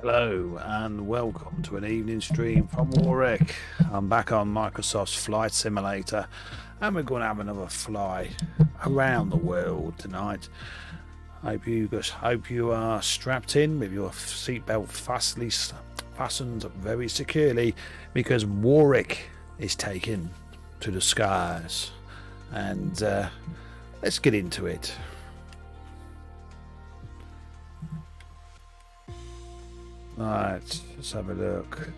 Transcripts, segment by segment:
Hello and welcome to an evening stream from Warric. I'm back on Microsoft's Flight Simulator and we're going to have another fly around the world tonight. Hope you are strapped in with your seatbelt fastened very securely, because Warric is taken to the skies, and let's get into it. Right, let's have a look.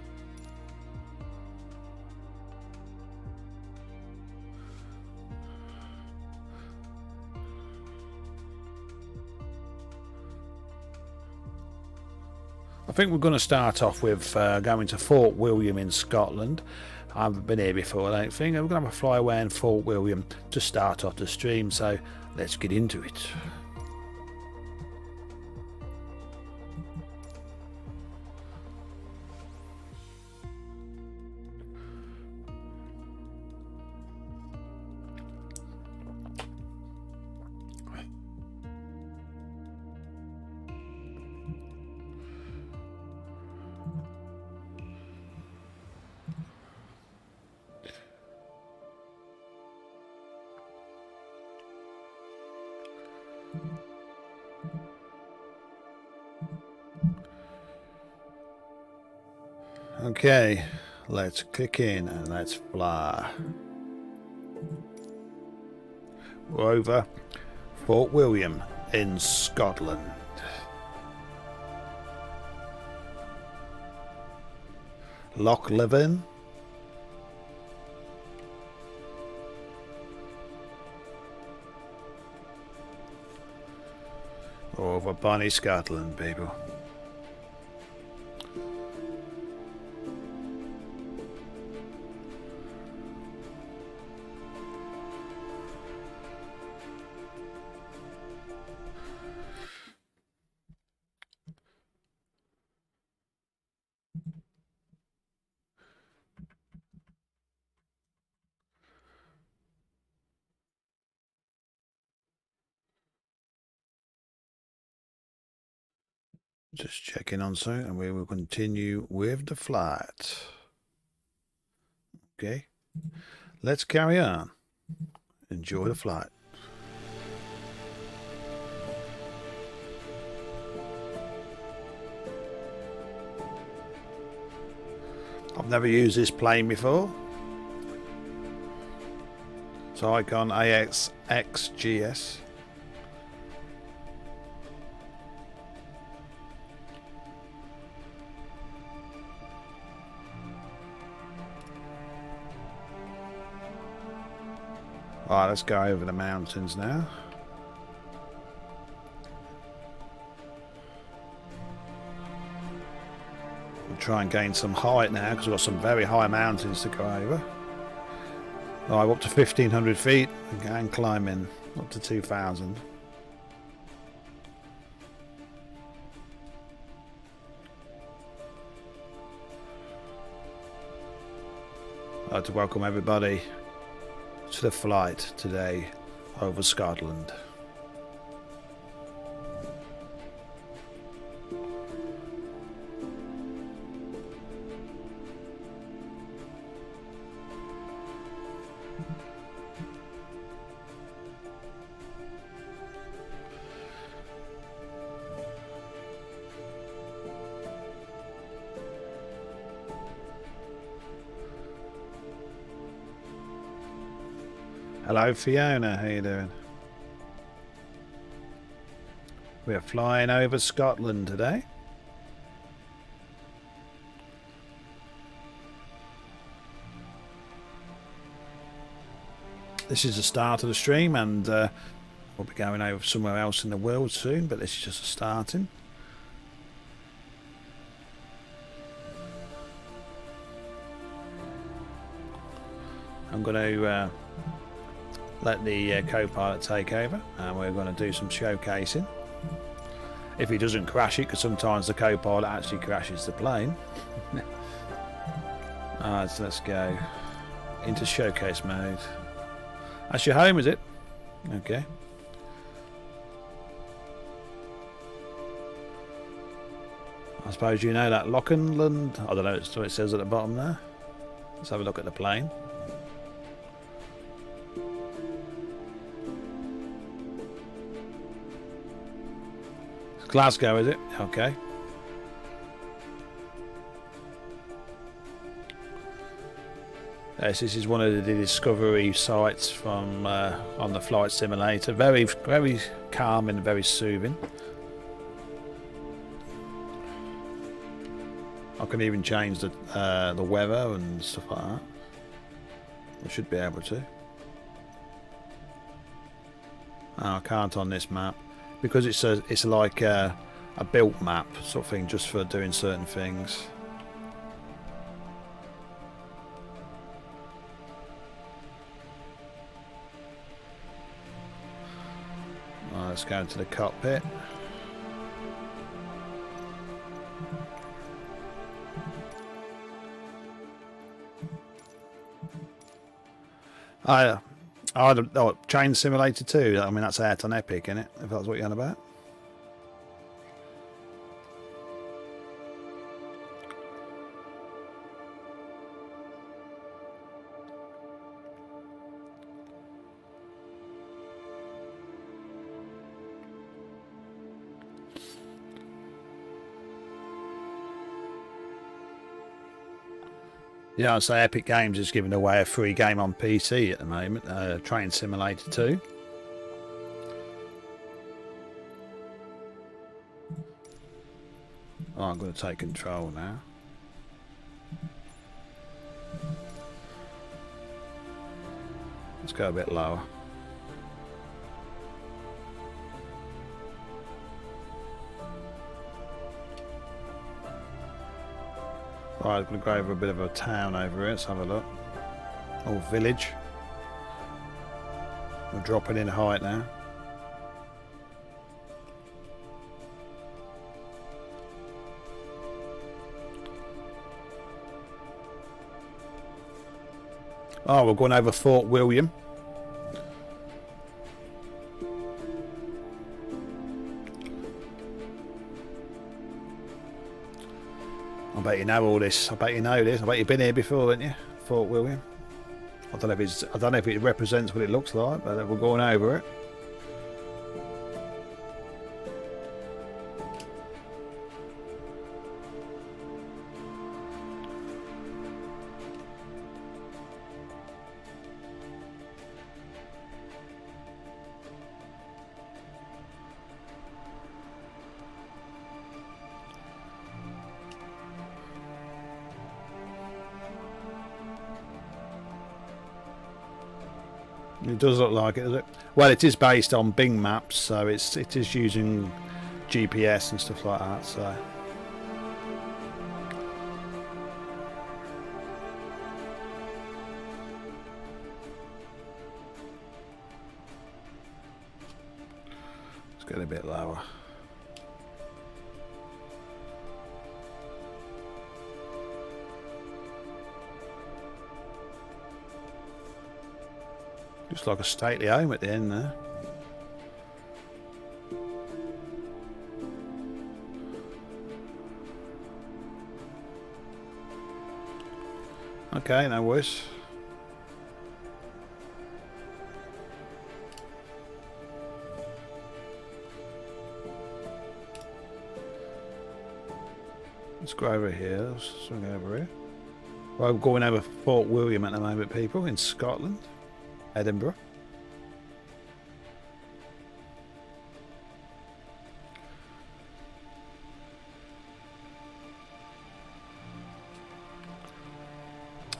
I think we're going to start off with going to Fort William in Scotland. I haven't been here before, I don't think. We're going to have a fly away in Fort William to start off the stream, so let's get into it. Okay, let's click in and let's fly. We're over Fort William in Scotland. Loch Leven. Over Bonnie, Scotland, people. Just checking on so, and we will continue with the flight. Okay, let's carry on. Enjoy the flight. I've never used this plane before. It's Icon AXXGS. Alright, let's go over the mountains now. We'll try and gain some height now, because we've got some very high mountains to go over. Right, up to 1,500 feet and climbing up to 2,000. I'd like to welcome everybody to the flight today over Scotland. Hello Fiona, how you doing? We're flying over Scotland today. This is the start of the stream, and we'll be going over somewhere else in the world soon, but this is just a starting. I'm going to let the co-pilot take over, and we're going to do some showcasing. If he doesn't crash it, because sometimes the co-pilot actually crashes the plane. Alright, so let's go into showcase mode. That's your home, is it? Okay. I suppose you know that Lockenland. I don't know. It's what it says at the bottom there. Let's have a look at the plane. It's Glasgow, is it? Okay. Yes, this is one of the discovery sites from on the flight simulator. Very, very calm and very soothing. I can even change the weather and stuff like that. I should be able to. Oh, I can't on this map because it's like a built map sort of thing, just for doing certain things. Right, let's go into the cockpit. Train Simulator 2. I mean, that's out on Epic, isn't it? If that's what you're on about. Yeah, I'd say Epic Games is giving away a free game on PC at the moment, Train Simulator 2. Oh, I'm going to take control now. Let's go a bit lower. Right, I'm going to go over a bit of a town over here. Let's have a look. Or village. We're dropping in height now. Oh, we're going over Fort William. I bet you know all this. I bet you know this. I bet you've been here before, haven't you? Fort William. I don't know if it represents what it looks like, but we're going over it. It does look like it, does it? Well, it is based on Bing Maps, so it is using GPS and stuff like that. So let's get a bit lower. Looks like a stately home at the end there. Okay, no worries. Let's go over here. Let's swing over here. Well, we're going over Fort William at the moment, people, in Scotland. Edinburgh.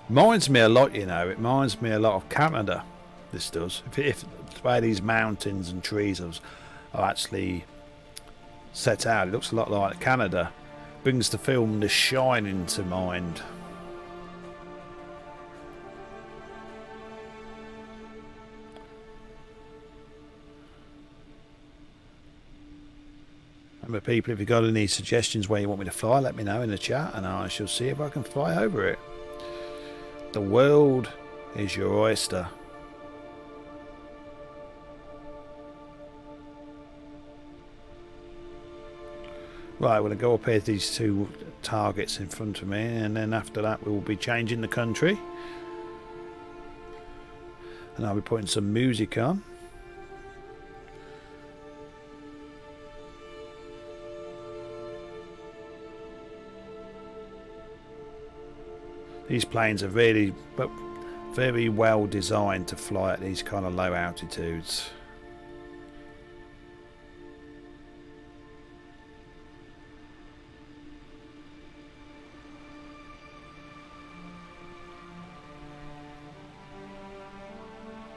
Reminds me a lot, you know. It reminds me a lot of Canada. This does. If where these mountains and trees are actually set out, it looks a lot like Canada. Brings the film The Shining to mind. Remember, people, if you've got any suggestions where you want me to fly, let me know in the chat and I shall see if I can fly over it. The world is your oyster. Right, we're going to go up here to these two targets in front of me, and then after that we will be changing the country. And I'll be putting some music on. These planes are really, but very well designed to fly at these kind of low altitudes.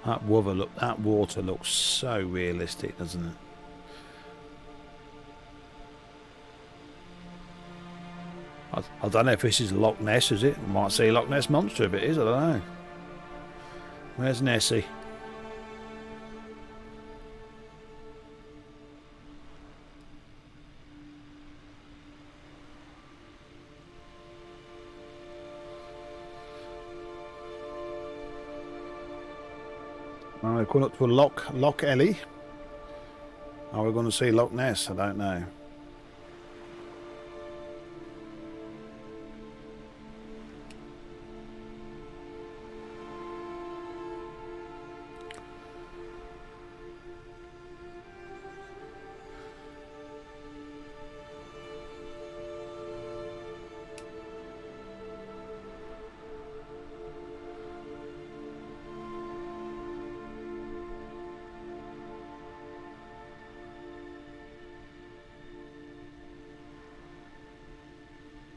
That water looks so realistic, doesn't it? I don't know if this is Loch Ness, is it? I might see Loch Ness Monster if it is, I don't know. Where's Nessie? We're going up to a Loch Ellie. Are we going to see Loch Ness? I don't know.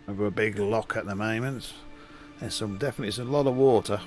Over a big lock at the moment. There's definitely a lot of water.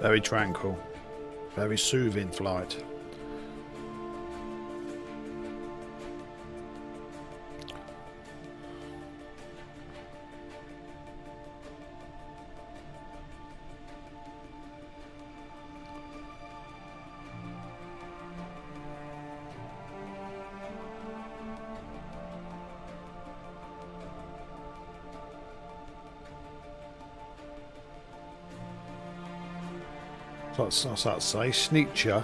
Very tranquil, very soothing flight. What's that say? Sneakster,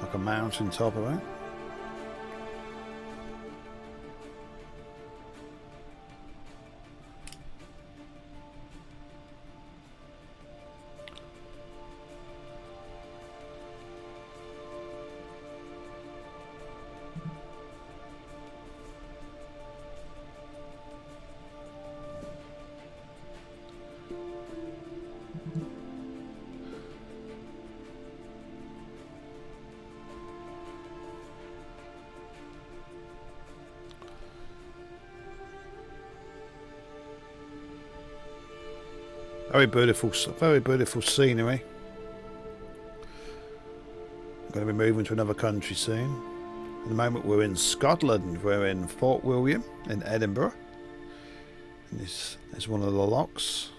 like a mountain top of it. Very beautiful scenery. I'm going to be moving to another country soon. At the moment we're in Scotland. We're in Fort William in Edinburgh. And this is one of the locks.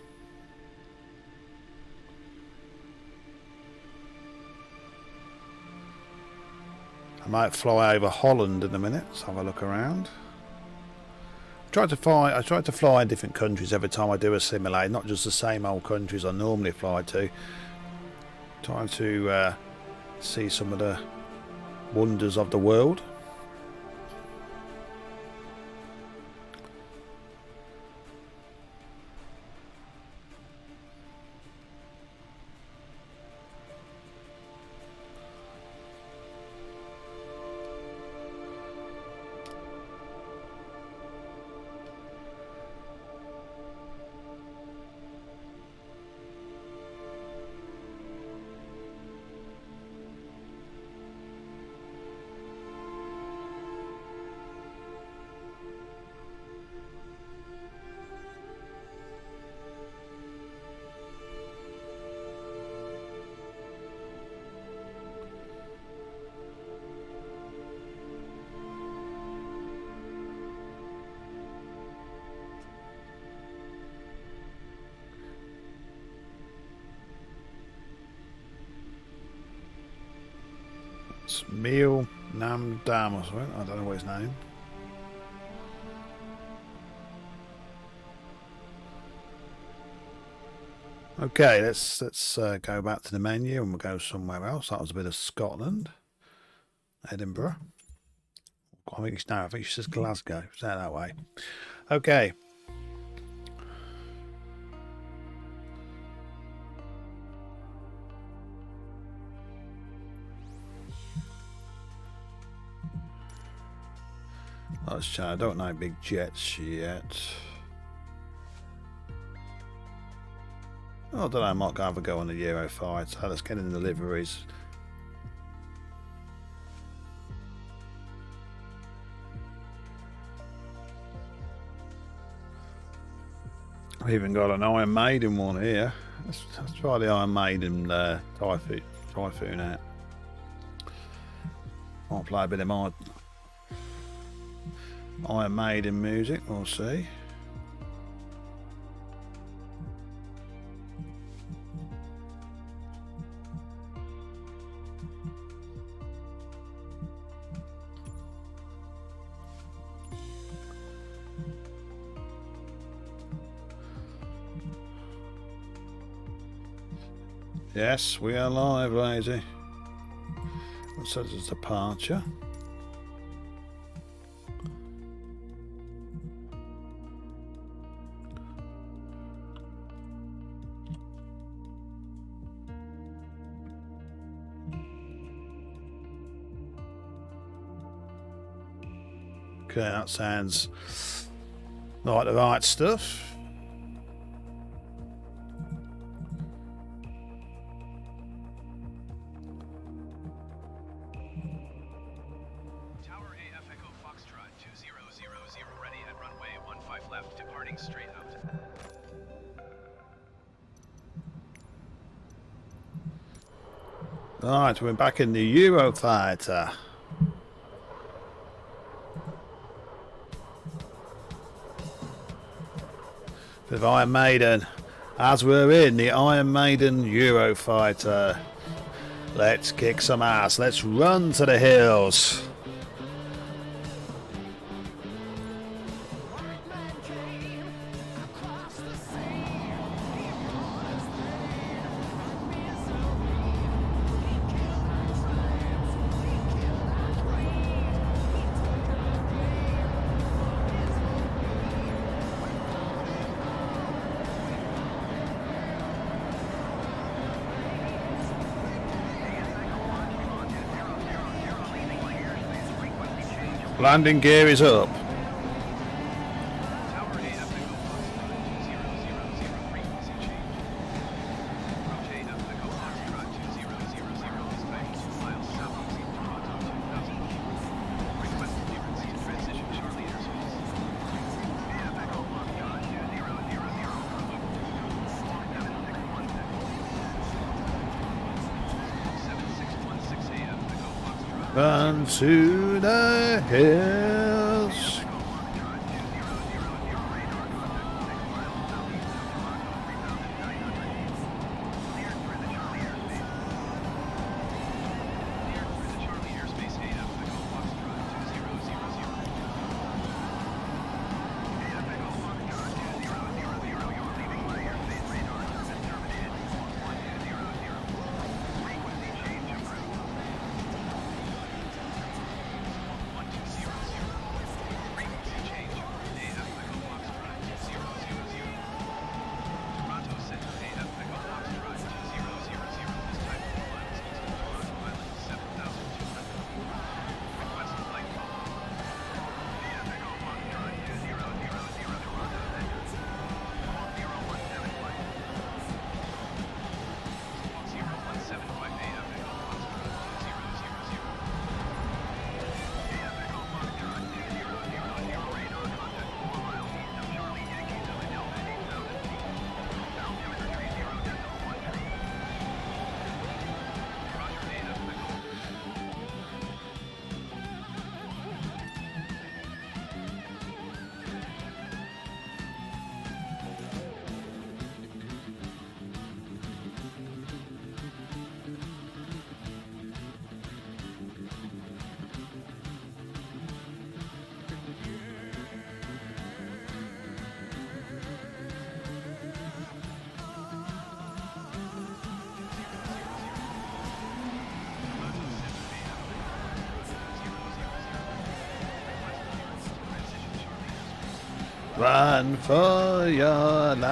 I might fly over Holland in a minute. Let's have a look around. I try to fly in different countries every time I do a simulator, not just the same old countries I normally fly to. Trying to see some of the wonders of the world. It's Meal Nam Dam or something. I don't know what his name. Okay, let's go back to the menu and we'll go somewhere else. That was a bit of Scotland, Edinburgh. I think it's just Glasgow. Is that way? Okay. Let's try. I don't know big jets yet. Oh, I don't know. I might have a go on the Eurofighter. Let's get in the liveries. I've even got an Iron Maiden one here. Let's try the Iron Maiden Typhoon out. I'll play a bit of my Iron Maiden music. We'll see. Yes, we are live, lady. It says it's departure. Okay, that sounds like the right stuff. Right, we're back in the Eurofighter. With Iron Maiden. As we're in the Iron Maiden Eurofighter. Let's kick some ass. Let's run to the hills. Landing gear is up. Run to the hills. Run for your life.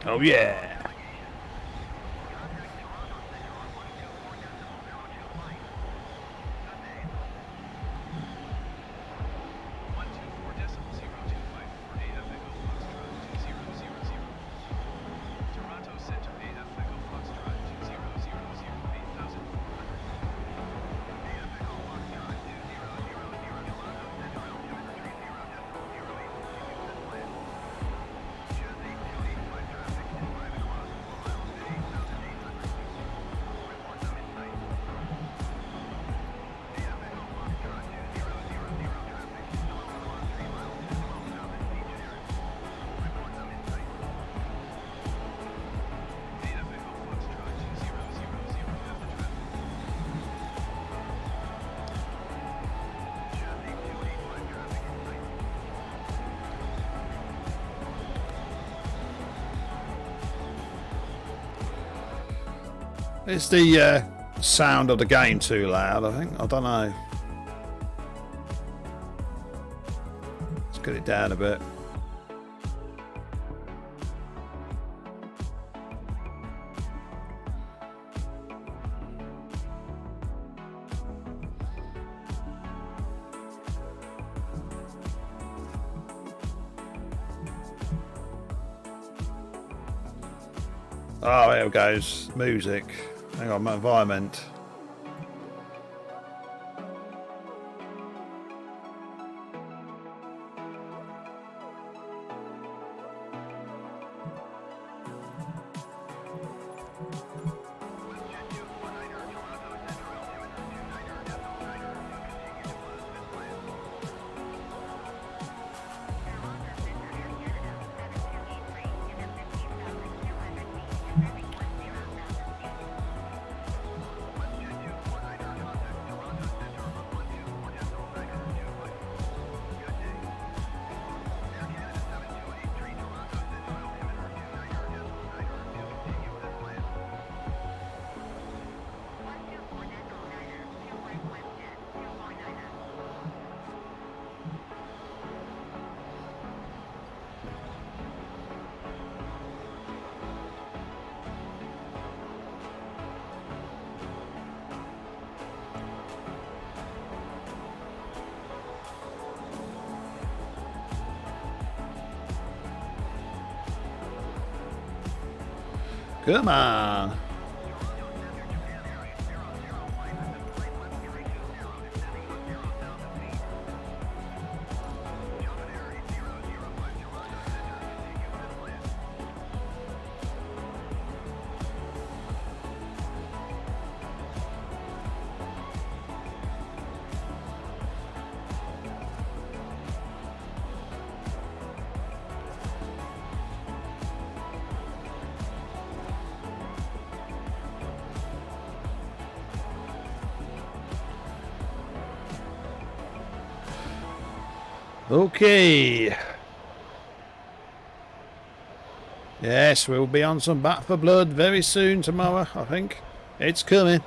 Oh yeah. Is the sound of the game too loud, I think? I don't know. Let's get it down a bit. Oh, here it goes. Music. Hang on, my environment. Come on. Okay. Yes, we'll be on some Back for Blood very soon tomorrow, I think. It's coming.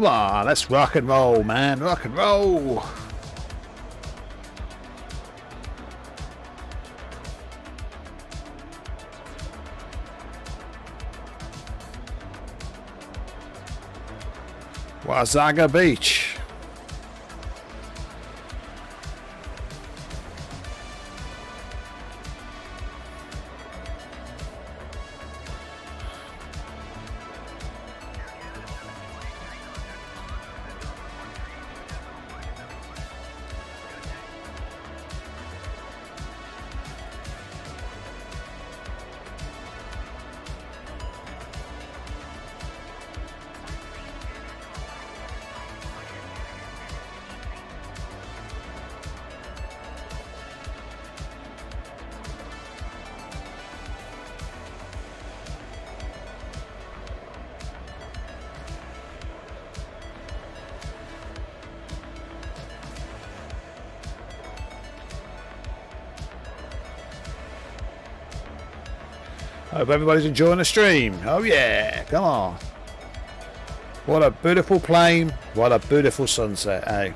Come on, let's rock and roll, man. Rock and roll. Wazaga Beach. Hope everybody's enjoying the stream. Oh yeah, come on. What a beautiful plane. What a beautiful sunset, eh?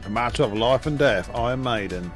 A matter of life and death, Iron Maiden.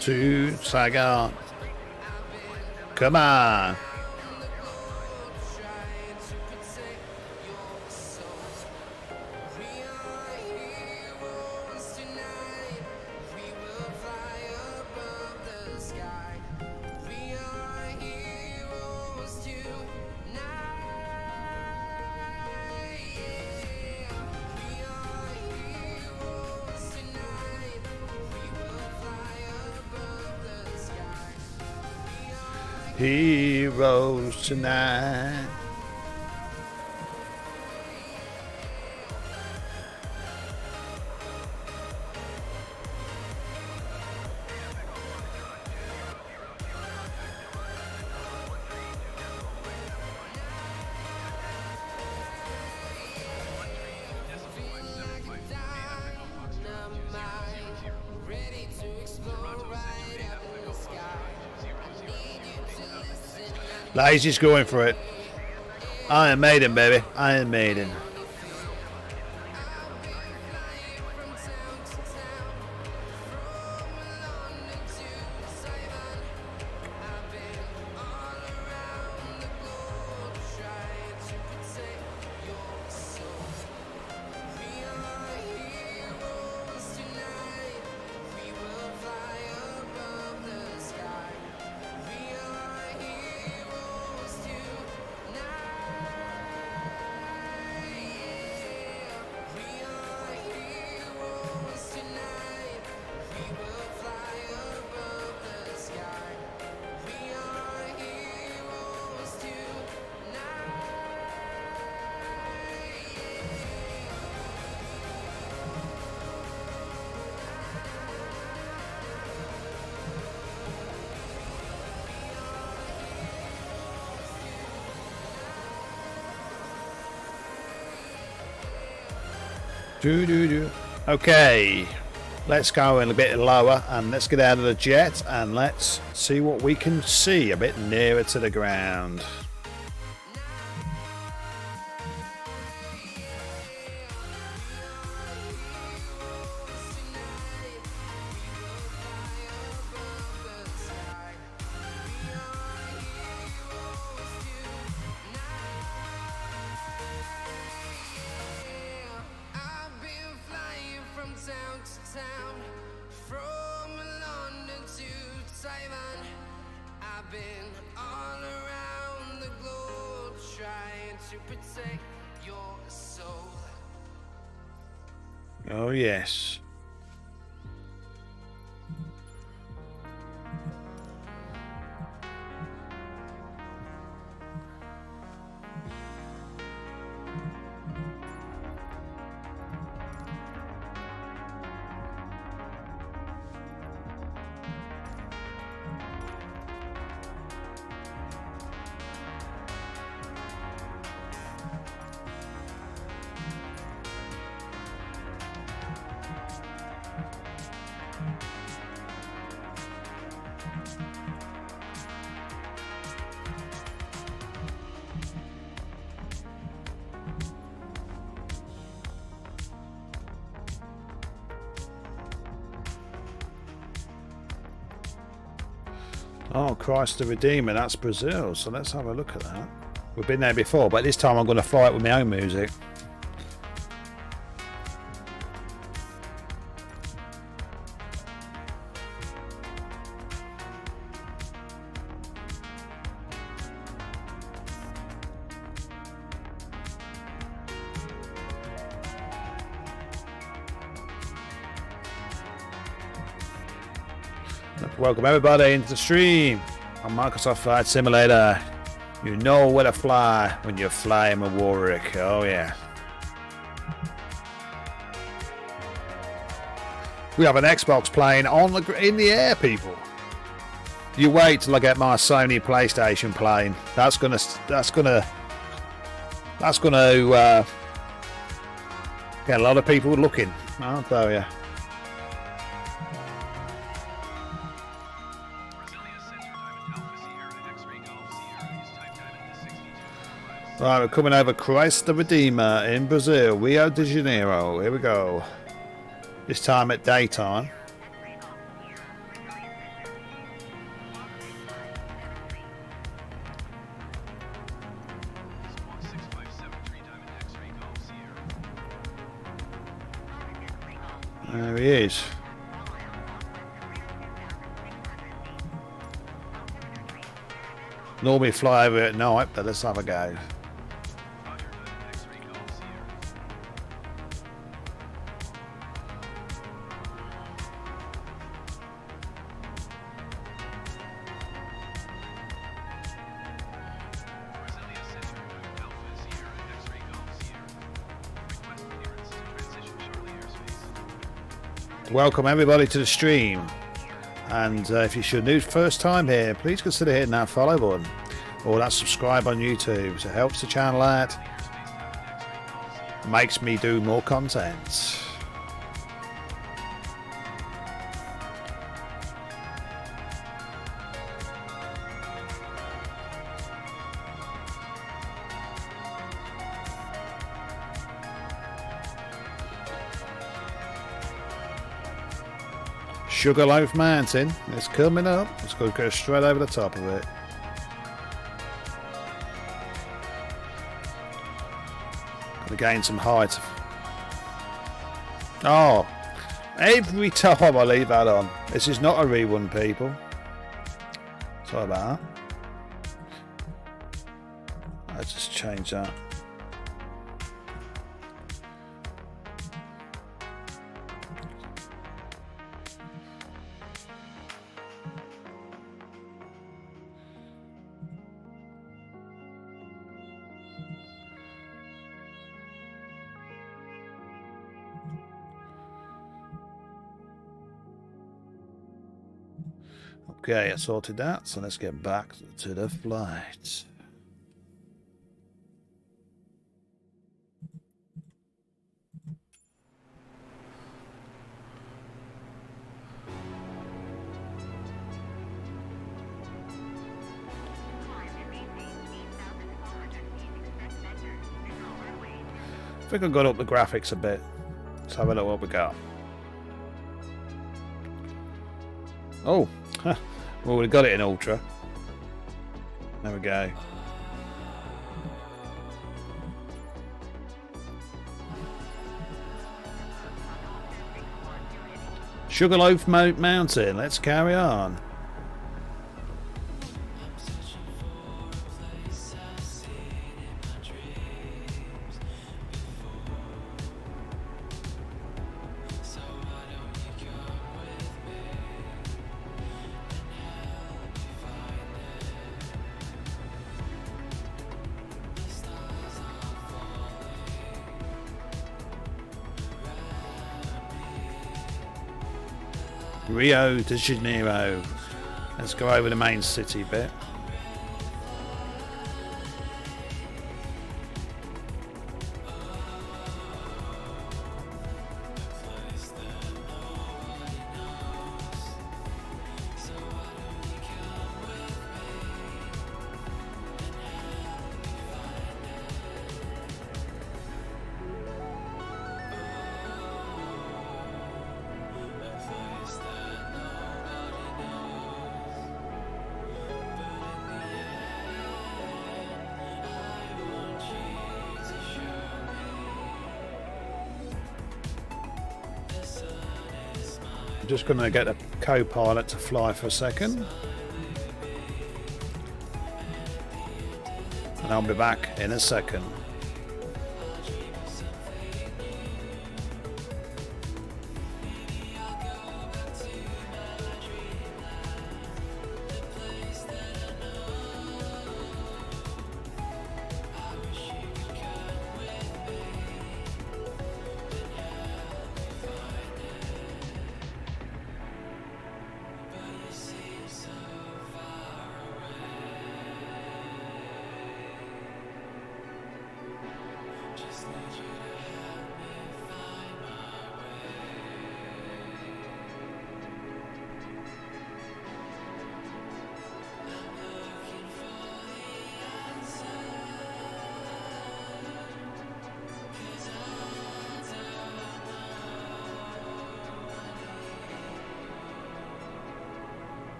To Saigon. Come on. Heroes tonight. Lazy's going for it. Iron Maiden, baby. Iron Maiden. Okay, let's go in a bit lower and let's get out of the jet and let's see what we can see a bit nearer to the ground. Oh yes. Oh, Christ the Redeemer, that's Brazil, so let's have a look at that. We've been there before, but this time I'm going to fly it with my own music. Welcome everybody into the stream on Microsoft Flight Simulator. You know where to fly when you're flying with Warric. Oh yeah. We have an Xbox playing in the air, people. You wait till I get my Sony PlayStation playing. That's gonna get a lot of people looking, I'll tell you. Right, we're coming over Christ the Redeemer in Brazil, Rio de Janeiro. Here we go. This time at daytime. There he is. Normally fly over at night, but let's have a go. Welcome everybody to the stream, and if you're new first time here, please consider hitting that follow button or that subscribe on YouTube. It helps the channel out, makes me do more content. Sugarloaf Mountain. It's coming up. Let's go straight over the top of it. Gotta gain some height. Oh, every time I leave that on. This is not a rerun, people. Sorry about that. Let's just change that. Okay, I sorted that, so let's get back to the flight. I think I've got up the graphics a bit. Let's have a look what we got. Oh, well, we got it in Ultra. There we go. Sugarloaf Mountain, let's carry on. Rio de Janeiro. Let's go over the main city bit. I'm just going to get a co-pilot to fly for a second. And I'll be back in a second.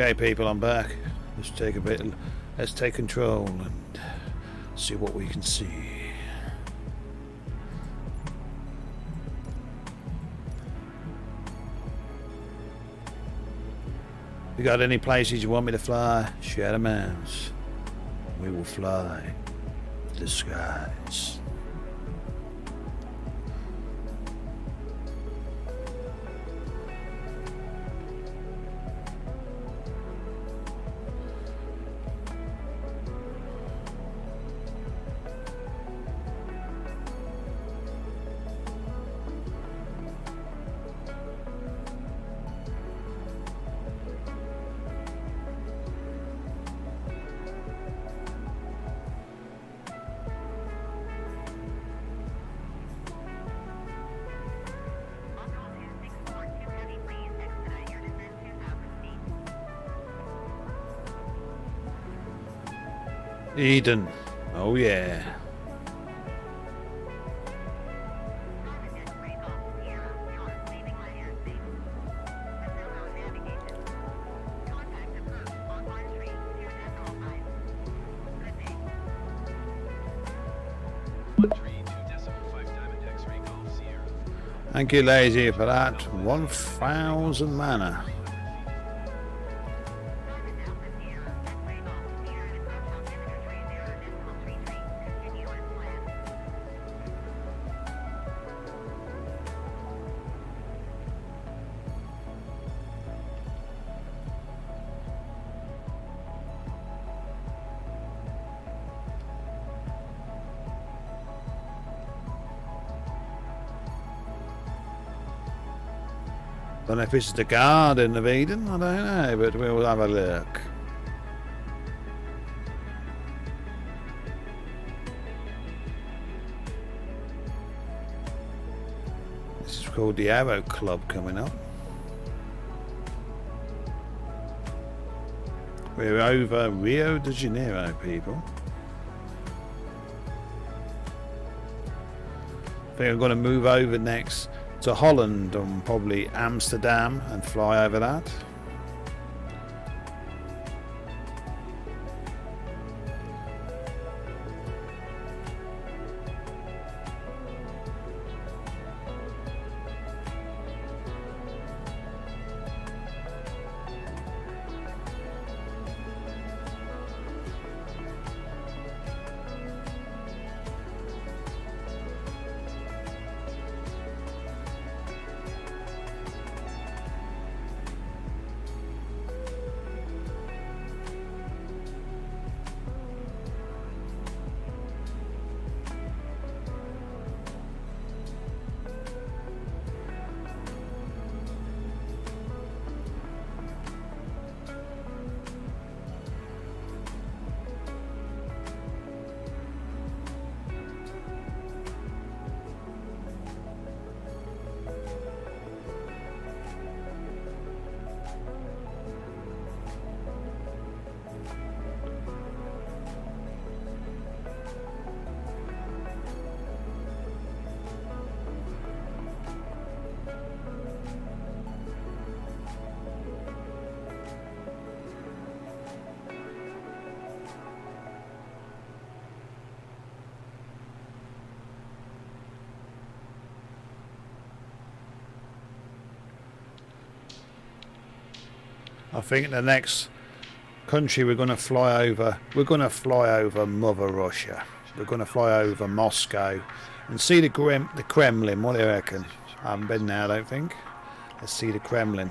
Okay, people, I'm back. Let's take a bit. Let's take control and see what we can see. You got any places you want me to fly? Shout 'em out. We will fly the skies. Eden. Oh yeah. Thank you, Lazy, for that 1,000 mana. Don't know if it's the Garden of Eden, I don't know, but we'll have a look. This is called the Arrow Club coming up. We're over Rio de Janeiro, people. I think I'm going to move over next to Holland and probably Amsterdam and fly over that. I think the next country we're going to fly over Mother Russia. We're going to fly over Moscow and see the Kremlin. What do you reckon? I haven't been there, I don't think. Let's see the Kremlin.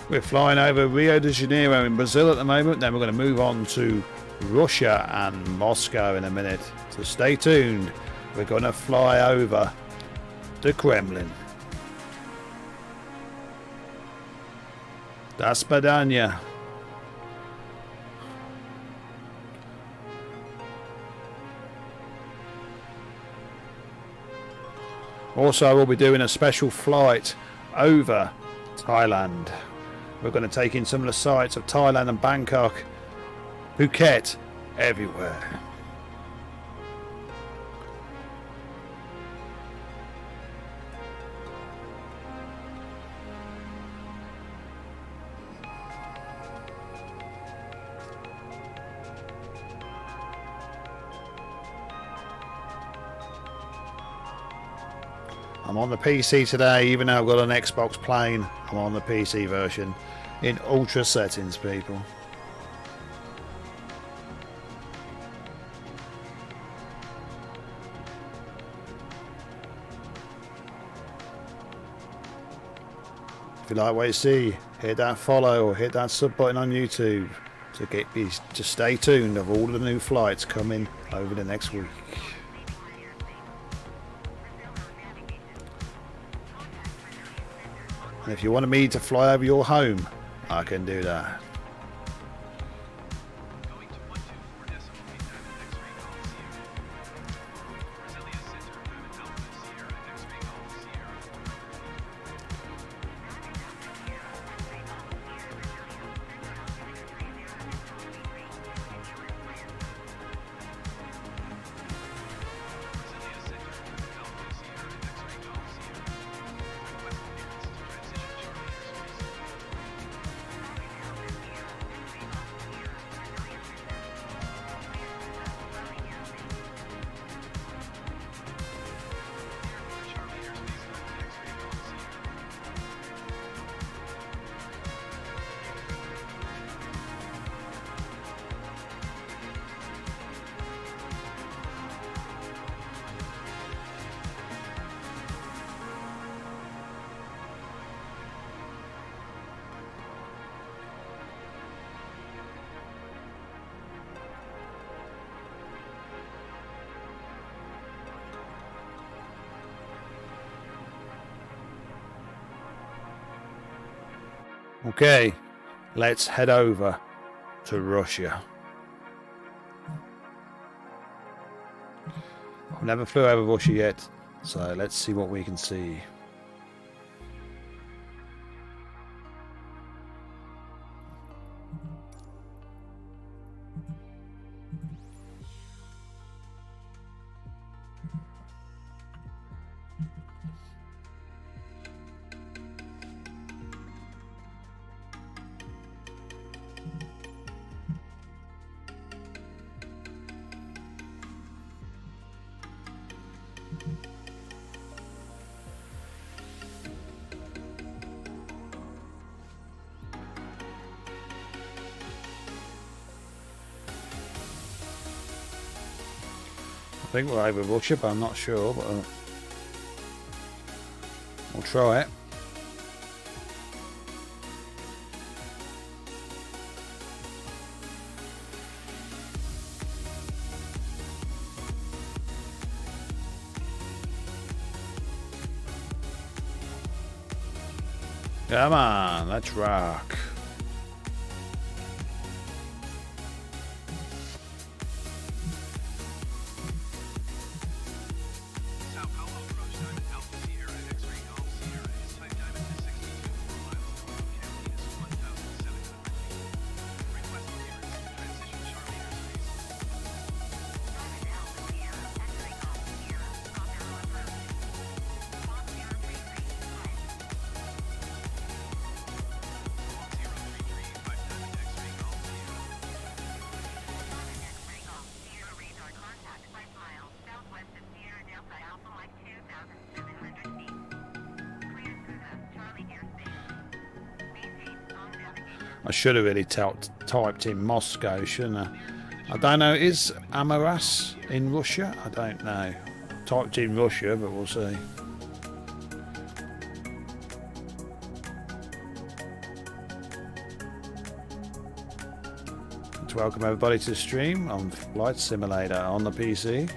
We're flying over Rio de Janeiro in Brazil at the moment. Then we're going to move on to Russia and Moscow in a minute. So stay tuned. We're going to fly over the Kremlin. До свидания. Also, we'll be doing a special flight over Thailand. We're going to take in some of the sights of Thailand and Bangkok, Phuket, everywhere. I'm on the PC today, even though I've got an Xbox playing. I'm on the PC version in ultra settings, people. If you like what you see, hit that follow or hit that sub button on YouTube to stay tuned of all the new flights coming over the next week. And if you wanted me to fly over your home, I can do that. Okay, let's head over to Russia. I've never flew over Russia yet, so let's see what we can see. I think we're over Russia, but I'm not sure, but we'll try it. Come on, let's rock. I should have really typed in Moscow, shouldn't I? I don't know. Is Amaras in Russia? I don't know. Typed in Russia, but we'll see. like to welcome everybody to the stream on Flight Simulator on the PC.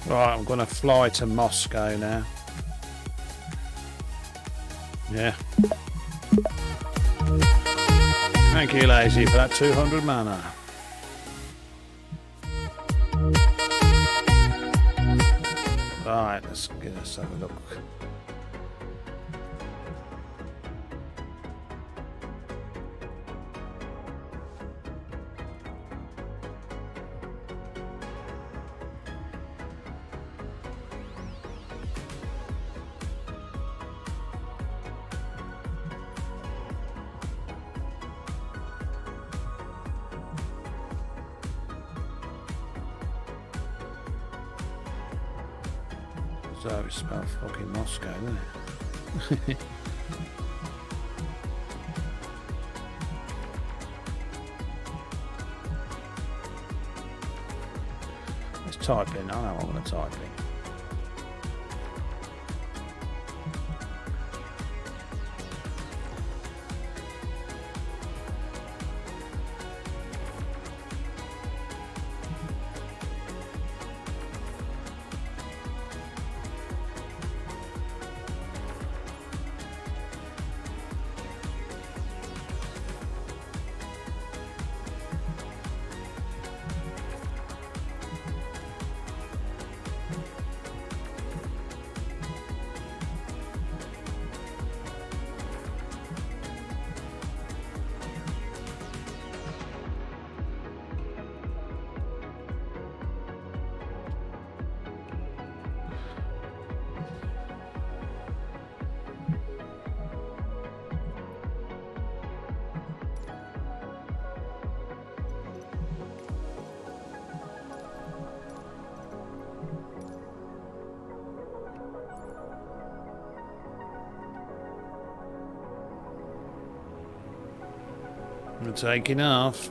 Right, I'm going to fly to Moscow now. Yeah. Thank you, Lazy, for that 200 mana. Right, let's have a look. So it's about fucking Moscow, isn't it? Let's type in. I know what I'm going to type in. We're taking off.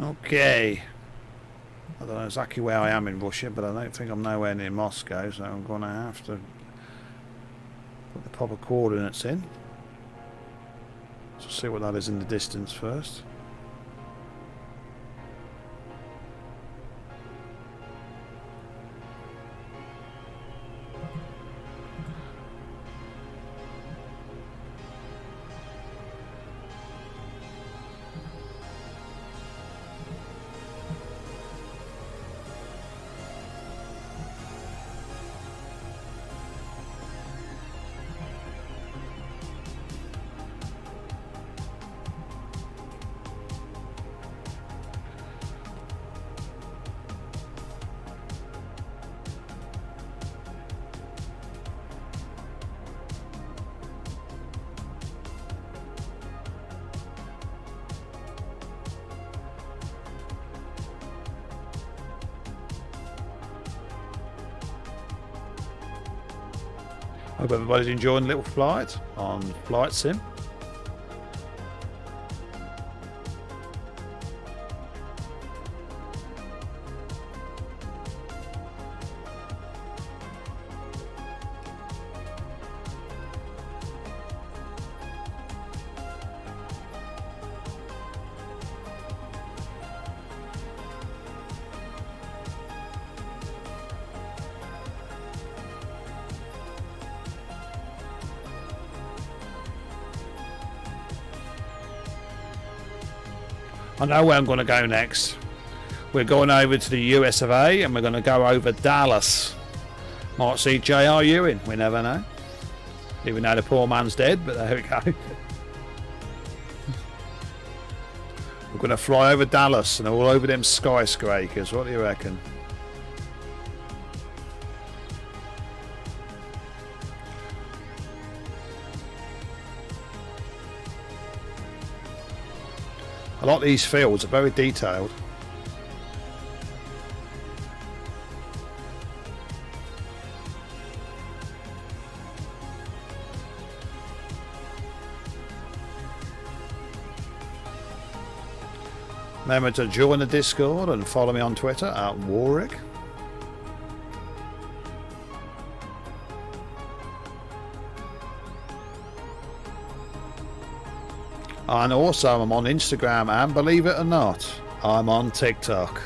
Okay. I don't know exactly where I am in Russia, but I don't think I'm nowhere near Moscow, so I'm going to have to put the proper coordinates in. Let's see what that is in the distance first. Hope everybody's enjoying the little flight on Flight Sim. I know where I'm going to go next. We're going over to the US of A and we're going to go over Dallas. Might see J.R. Ewing, we never know. Even though the poor man's dead, but there we go. We're going to fly over Dallas and all over them skyscrapers. What do you reckon? A lot of these fields are very detailed. Remember to join the Discord and follow me on Twitter at Warric. And also I'm on Instagram and, believe it or not, I'm on TikTok.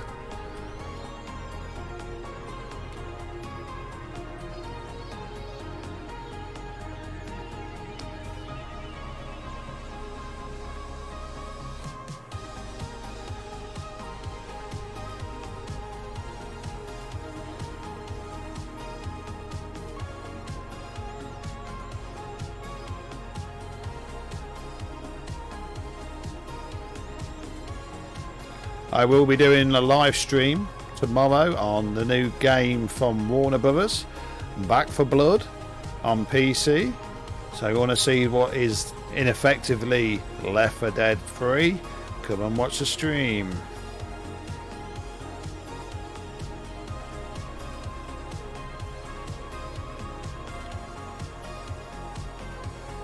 I will be doing a live stream tomorrow on the new game from Warner Brothers, Back for Blood, on PC. So you want to see what is ineffectively Left 4 Dead 3? Come and watch the stream.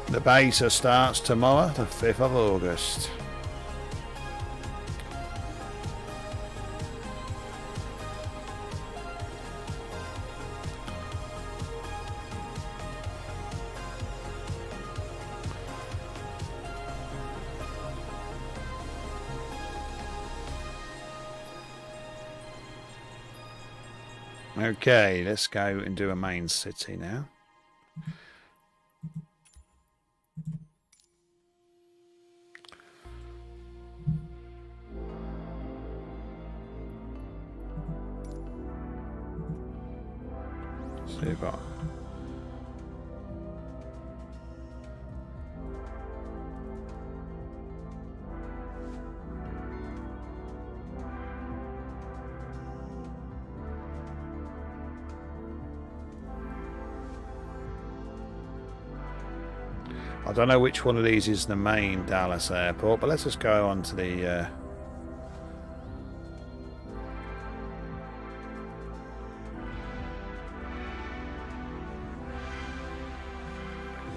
The beta starts tomorrow, the 5th of August. Okay, let's go and do a main city now. Super. I don't know which one of these is the main Dallas airport, but let's just go on to the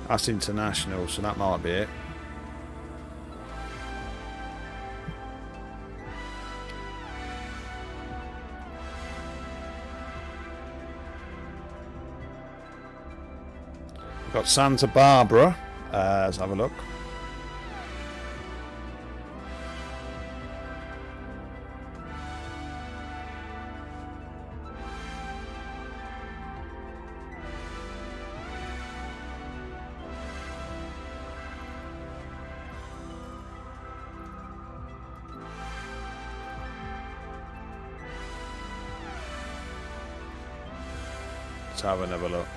that's international, so that might be it. Got Santa Barbara. Let's have a look. Let's have another look.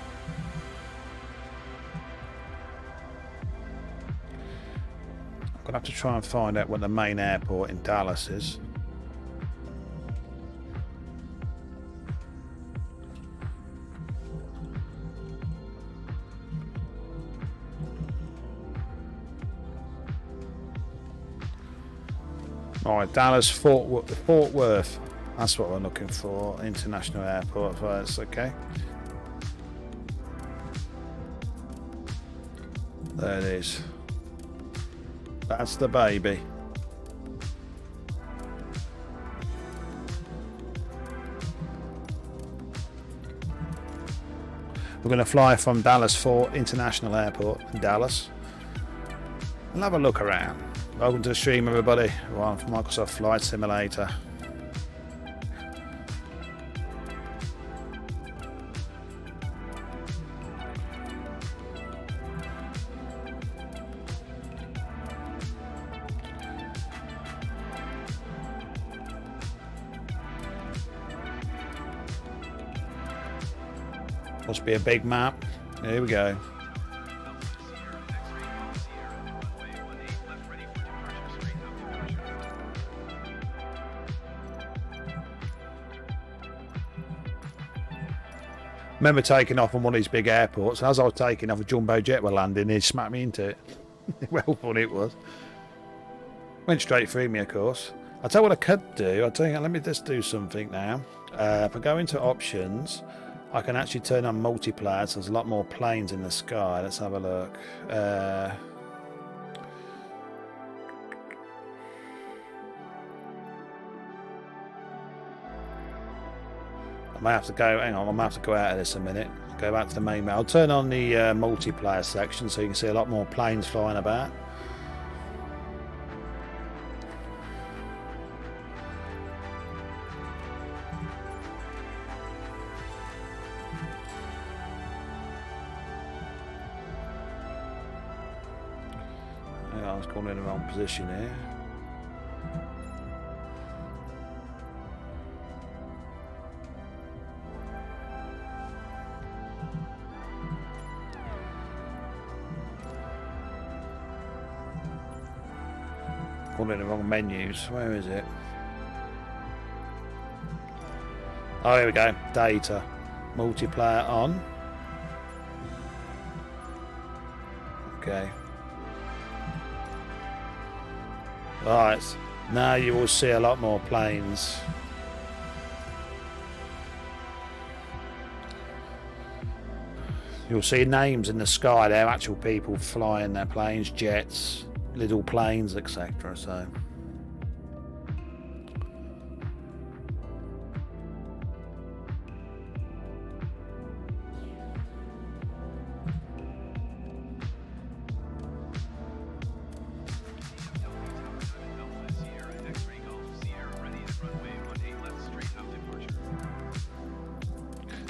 I'm gonna have to try and find out what the main airport in Dallas is. Alright, Dallas, Fort Worth. That's what we're looking for. International airport first, okay. There it is. That's the baby. We're going to fly from Dallas Fort International Airport in Dallas and have a look around. Welcome to the stream, everybody. We're on Microsoft Flight Simulator. Must be a big map. Here we go. Remember taking off on one of these big airports. As I was taking off, a jumbo jet were landing. He smacked me into it. Well funny it was. Went straight through me, of course. I'll tell you what I could do. I'll tell you. Let me just do something now. If I go into options, I can actually turn on multiplayer, so there's a lot more planes in the sky. Let's have a look. I may have to go, hang on, I might have to go out of this a minute. Go back to the main menu. I'll turn on the multiplayer section so you can see a lot more planes flying about. I was going in the wrong position here. Going in the wrong menus. Where is it? Oh, here we go. Data. Multiplayer on. Okay. Right, now you will see a lot more planes. You'll see names in the sky. They're actual people flying their planes, jets, little planes, etc. So.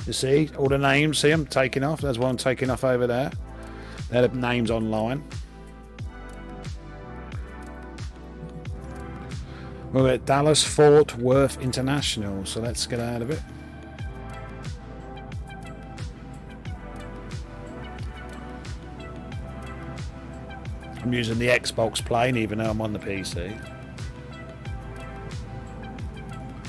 You see all the names, see them taking off. There's one taking off over there. They're the names online. We're at Dallas Fort Worth International, so let's get out of it. I'm using the Xbox plane even though I'm on the PC.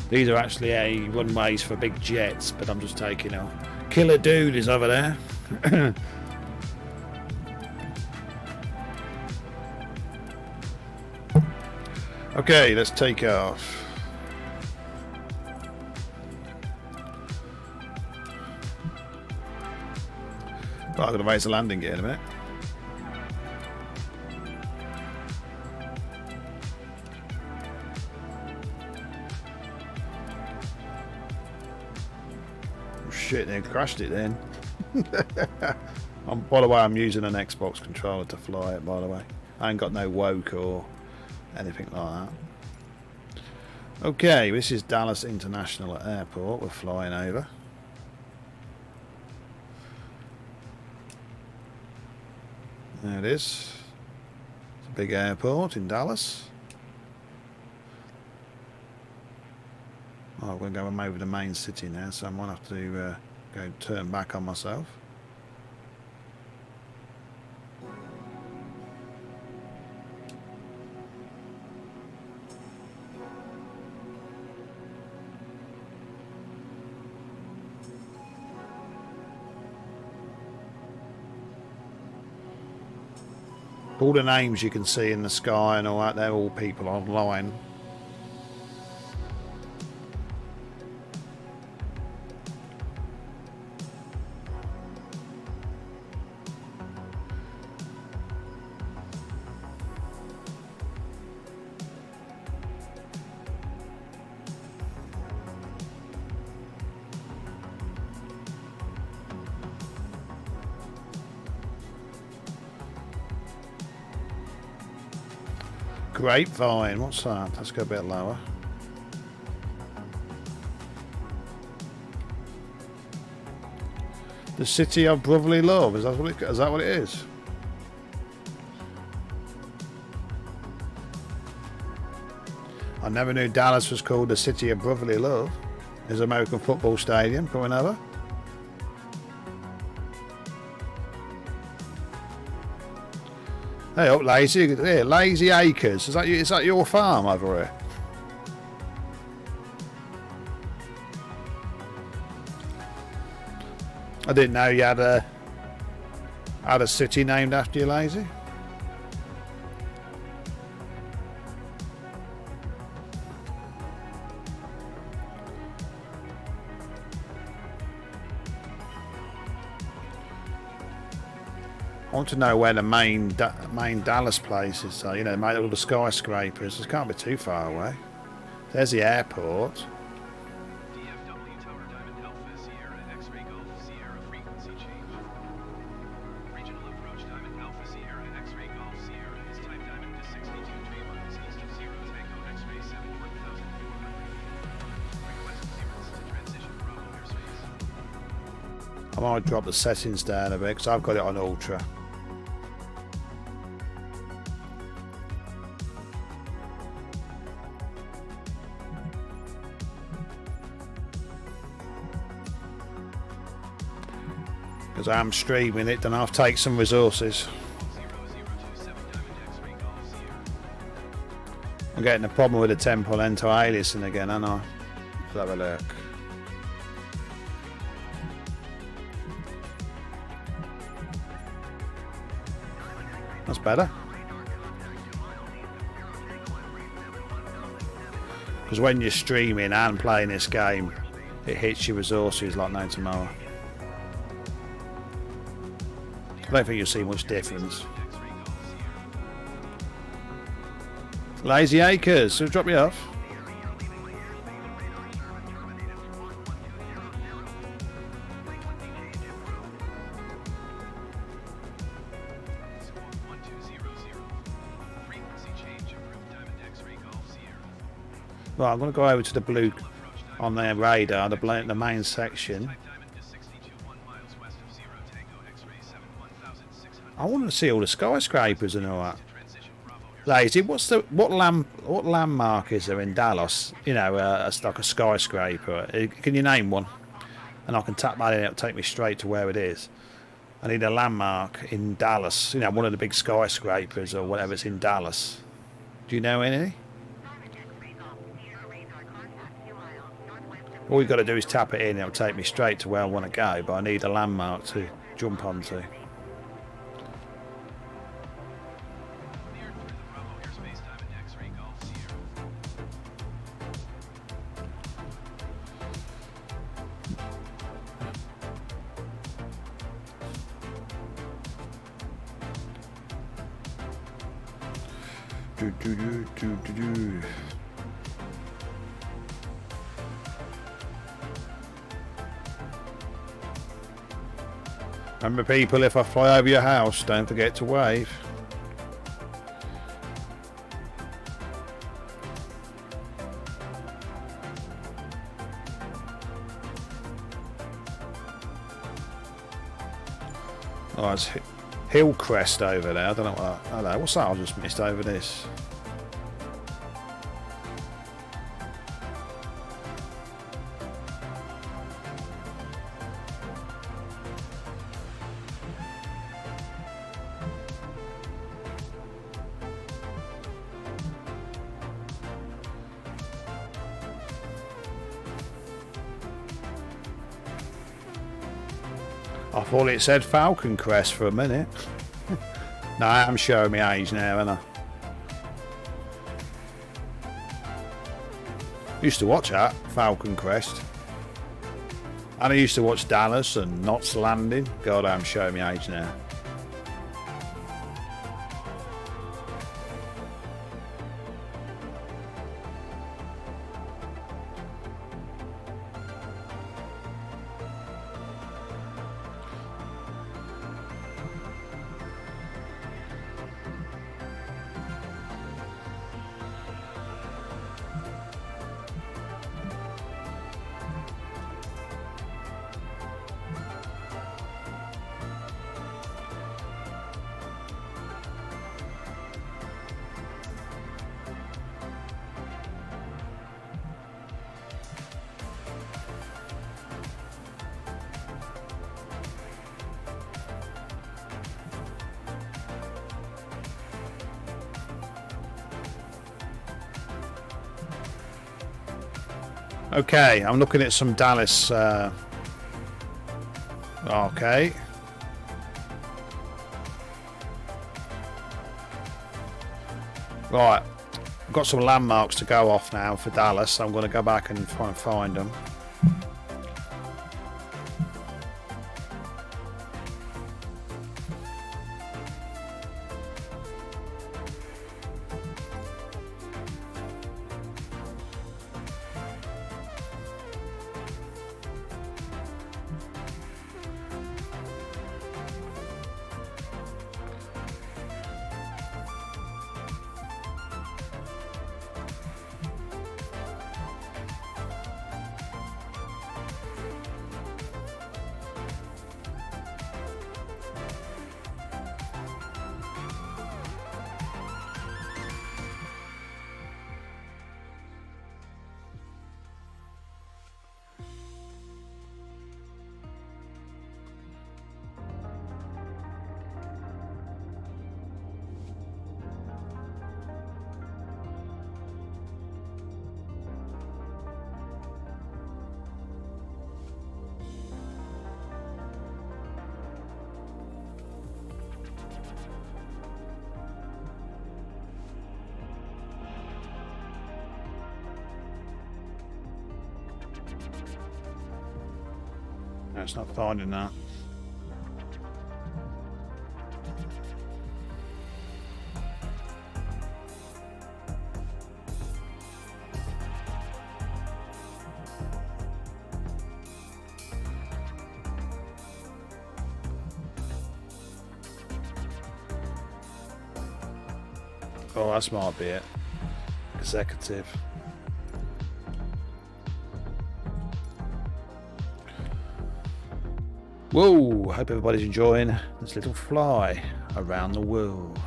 These are actually runways for big jets, but I'm just taking off. Killer Dude is over there. Okay, let's take off. Well, I'm going to raise the landing gear in a minute. Shit, they crashed it then. By the way, I'm using an Xbox controller to fly it, by the way. I ain't got no woke or anything like that. Okay, this is Dallas International Airport. We're flying over. There it is. It's a big airport in Dallas. Oh, we're going over the main city now, so I might have to go turn back on myself. All the names you can see in the sky and all that, they're all people online. Grapevine, what's that? Let's go a bit lower. The city of brotherly love, is that what it is? I never knew Dallas was called the city of brotherly love. There's American football stadium coming over. Hey up, Lazy. Here, Lazy Acres. Is that your farm over here? I didn't know you had a city named after you, Lazy. I want to know where the main Dallas place is. So, you know, made all the skyscrapers. It can't be too far away. There's the airport. I might drop the settings down a bit because I've got it on ultra. Because I am streaming it, then I'll take some resources. I'm getting a problem with the temporal anti-aliasing again, aren't I? Let's have a look. That's better. Because when you're streaming and playing this game, it hits your resources like no tomorrow. I don't think you'll see much difference. Lazy Acres, so drop you off. Right, I'm going to go over to the blue on their radar, the main section. I want to see all the skyscrapers and all that. Lazy, what landmark is there in Dallas? You know, like a skyscraper. Can you name one? And I can tap that in. It'll take me straight to where it is. I need a landmark in Dallas. You know, one of the big skyscrapers or whatever's in Dallas. Do you know any? All you've got to do is tap it in. It'll take me straight to where I want to go. But I need a landmark to jump onto. Remember, people, if I fly over your house, don't forget to wave. Oh, it's Hillcrest over there. I don't know what. Hello, what's that I just missed over this? I thought it said Falcon Crest for a minute. No, I'm showing my age now, aren't I? Used to watch that, Falcon Crest. And I used to watch Dallas and Knots Landing. God, I'm showing my age now. Okay, I'm looking at some Dallas. Okay. Right, I've got some landmarks to go off now for Dallas. I'm going to go back and try and find them. No, it's not finding that. Oh, that might be it. Executive. Whoa, hope everybody's enjoying this little fly around the world.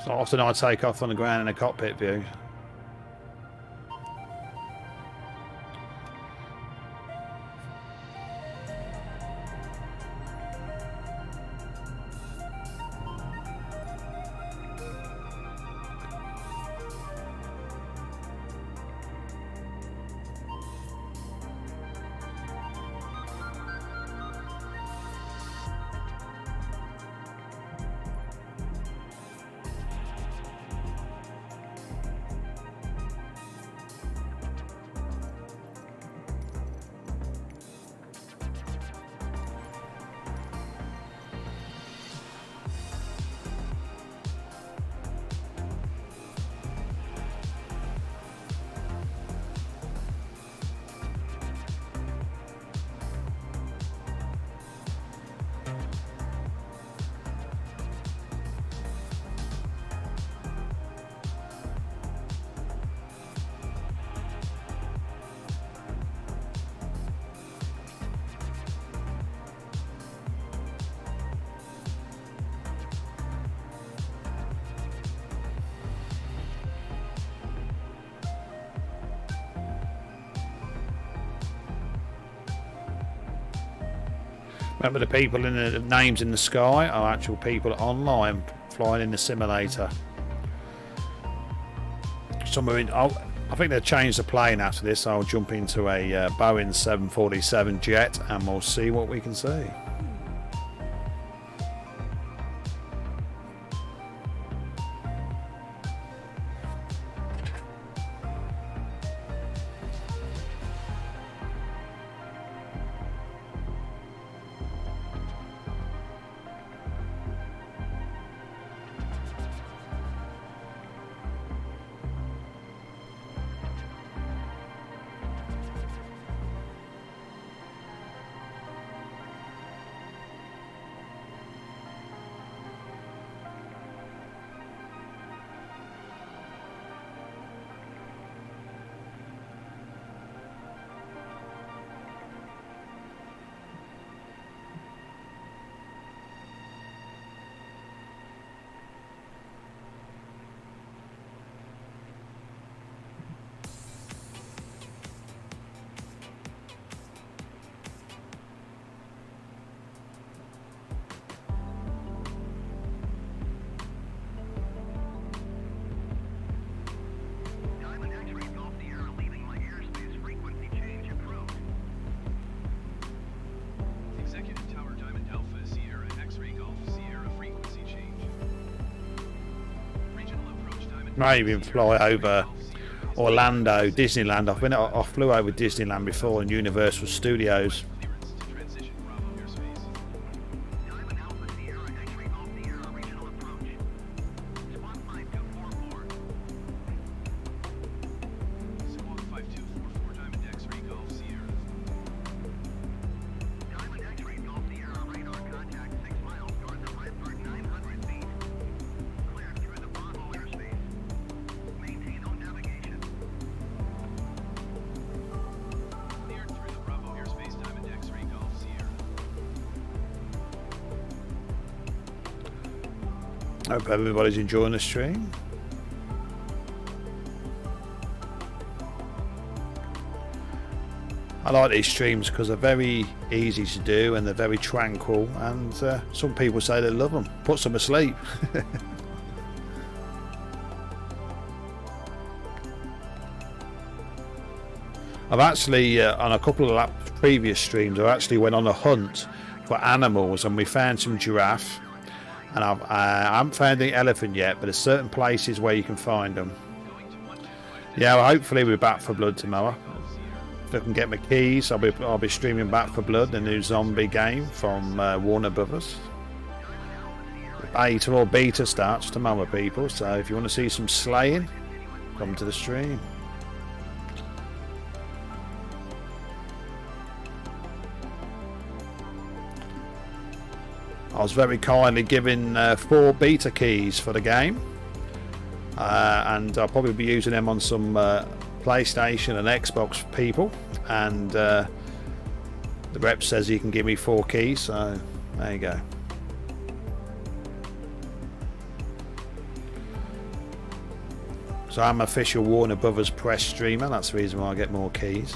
So often I take off on the ground in a cockpit view. Remember, the people in the names in the sky are actual people online flying in the simulator. Some are in. I think they'll change the plane after this. I'll jump into a Boeing 747 jet and we'll see what we can see. I even fly over Orlando, Disneyland. I flew over Disneyland before and Universal Studios. Hope everybody's enjoying the stream. I like these streams because they're very easy to do and they're very tranquil, and some people say they love them. Puts them asleep. I've actually, on a couple of previous streams, I actually went on a hunt for animals and we found some giraffe. And I haven't found the elephant yet, but there's certain places where you can find them. Yeah, well, hopefully we're Back for Blood tomorrow. If I can get my keys, I'll be streaming Back for Blood, the new zombie game from Warner Brothers. Beta or beta starts tomorrow, people. So if you want to see some slaying, come to the stream. I was very kindly given 4 beta keys for the game, and I'll probably be using them on some PlayStation and Xbox people, and the rep says he can give me 4 keys, so there you go. So I'm official Warner Brothers press streamer, that's the reason why I get more keys.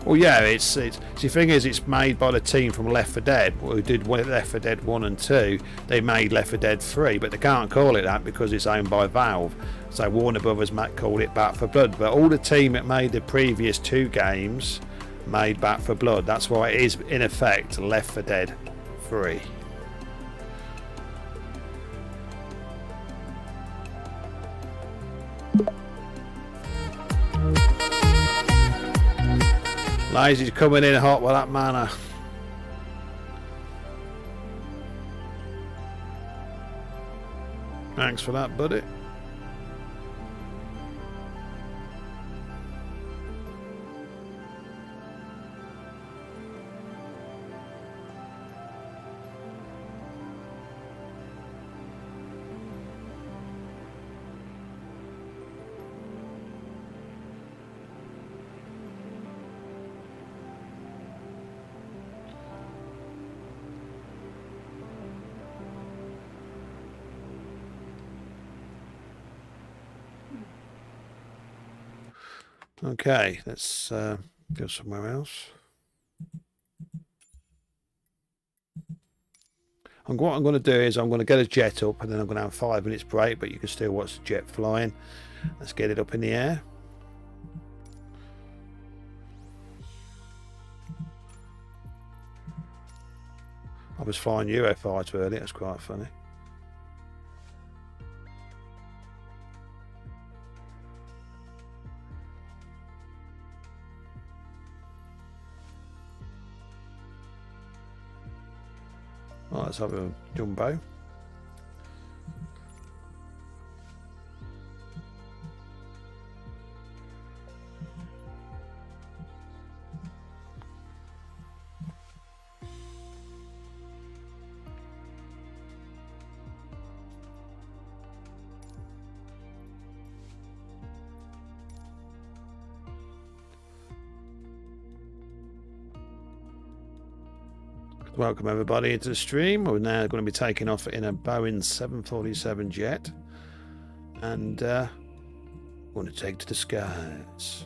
Well, yeah, it's the thing is, it's made by the team from Left 4 Dead who did Left 4 Dead 1 and 2. They made Left 4 Dead 3, but they can't call it that because it's owned by Valve. So Warner Brothers called it Back 4 Blood. But all the team that made the previous 2 games made Back 4 Blood. That's why it is in effect Left 4 Dead 3. Lazy's coming in hot with that mana. Thanks for that, buddy. Okay, let's go somewhere else. And what I'm going to do is I'm going to get a jet up, and then I'm going to have a 5 minutes break, but you can still watch the jet flying. Let's get it up in the air. I was flying UFIs earlier. That's quite funny. Right, let's have a jumbo. Welcome everybody into the stream. We're now going to be taking off in a Boeing 747 jet, and going to take to the skies.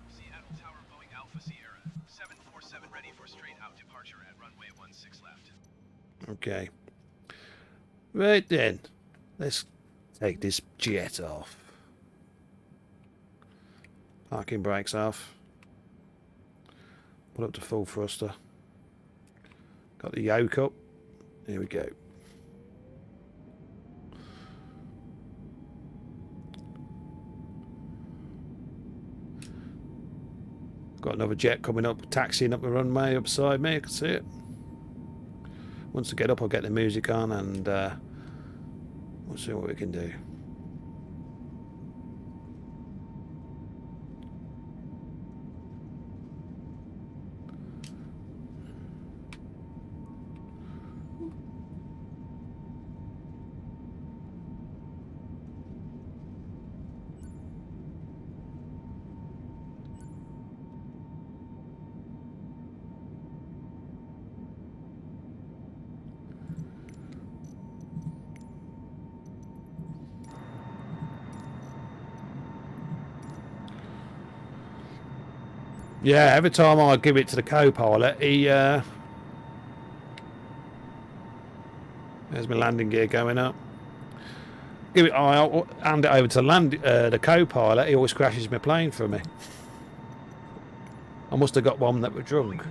Seattle Tower, Boeing Alpha Sierra 747 ready for straight out departure at runway 16 left. Okay. Right then, let's take this jet off. Parking brakes off. Put up to full thruster. Got the yoke up. Here we go. Got another jet coming up, taxiing up the runway up beside me. I can see it. Once I get up, I'll get the music on, and we'll see what we can do. Yeah, every time I give it to the co-pilot, he there's my landing gear going up. I hand it over to the co-pilot. He always crashes my plane for me. I must have got one that was drunk.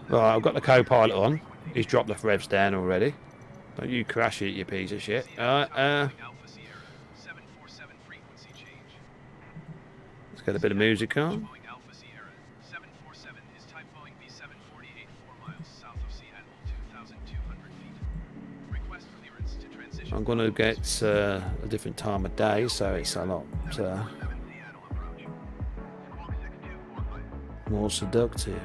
Right, I've got the co-pilot on. He's dropped the revs down already. Don't you crash it, you piece of shit. Let's get a bit of music on. I'm going to get a different time of day, so it's a lot more seductive.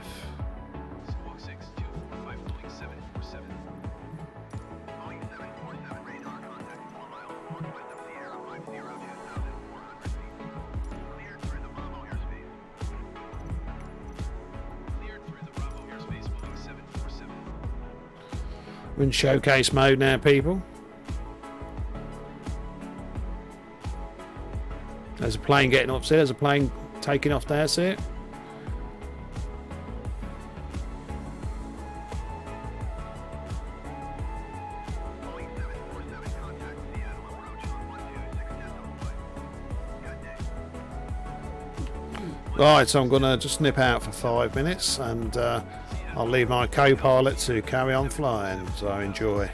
We're in showcase mode now, people. There's a plane getting up, see? There's a plane taking off there, see it? Right, so I'm going to just nip out for 5 minutes, and I'll leave my co-pilot to carry on flying, so enjoy.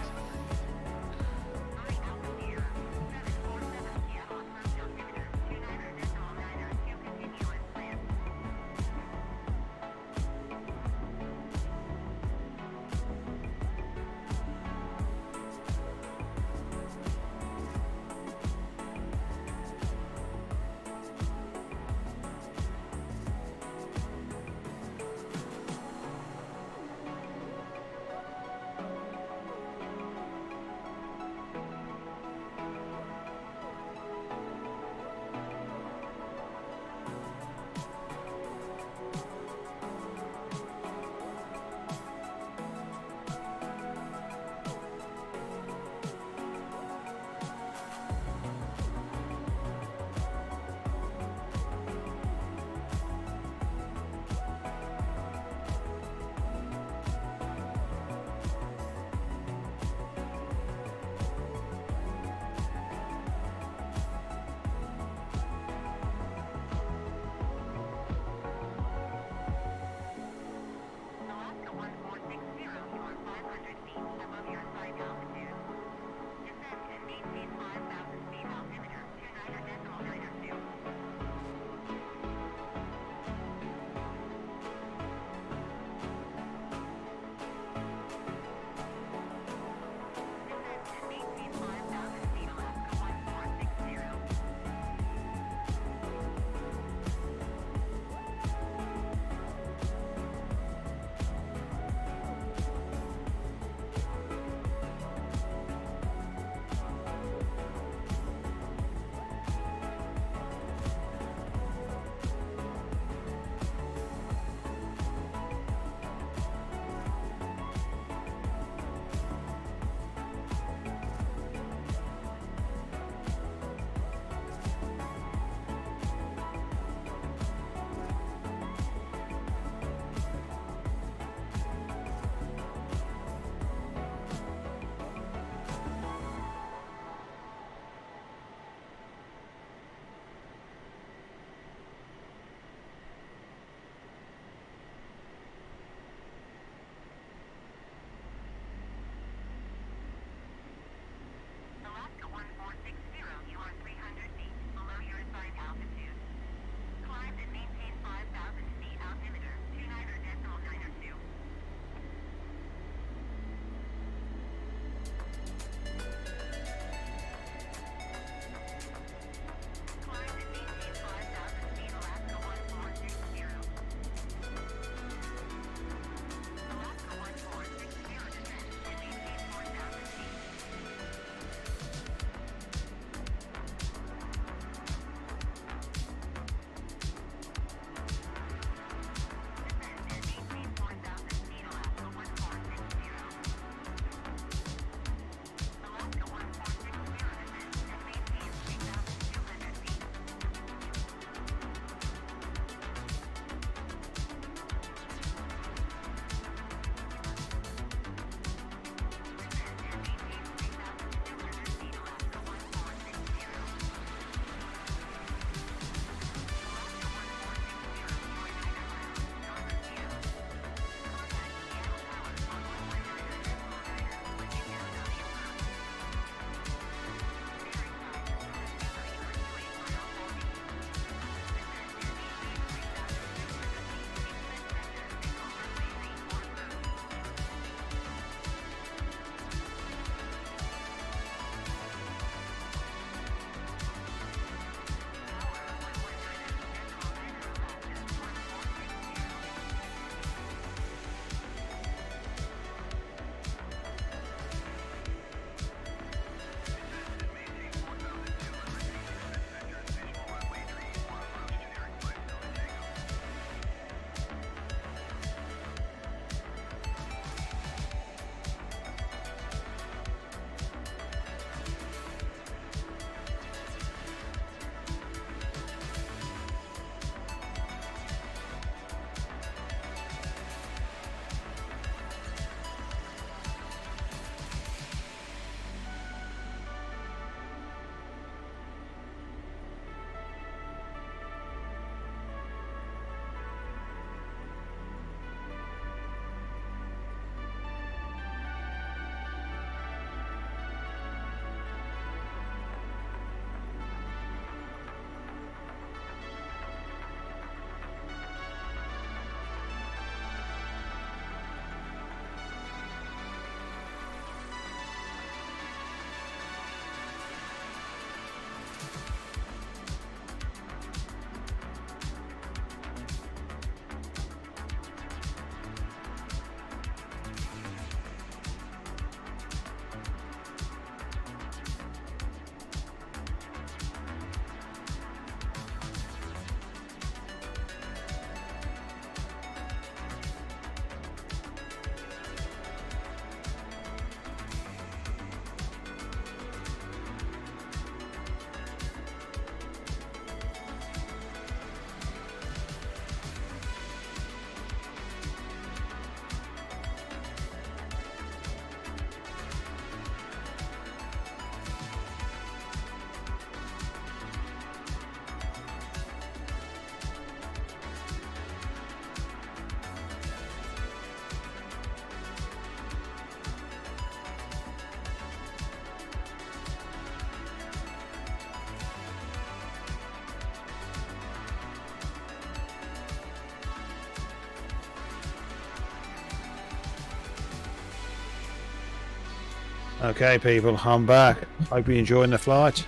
Okay, people, I'm back. Hope you're enjoying the flight.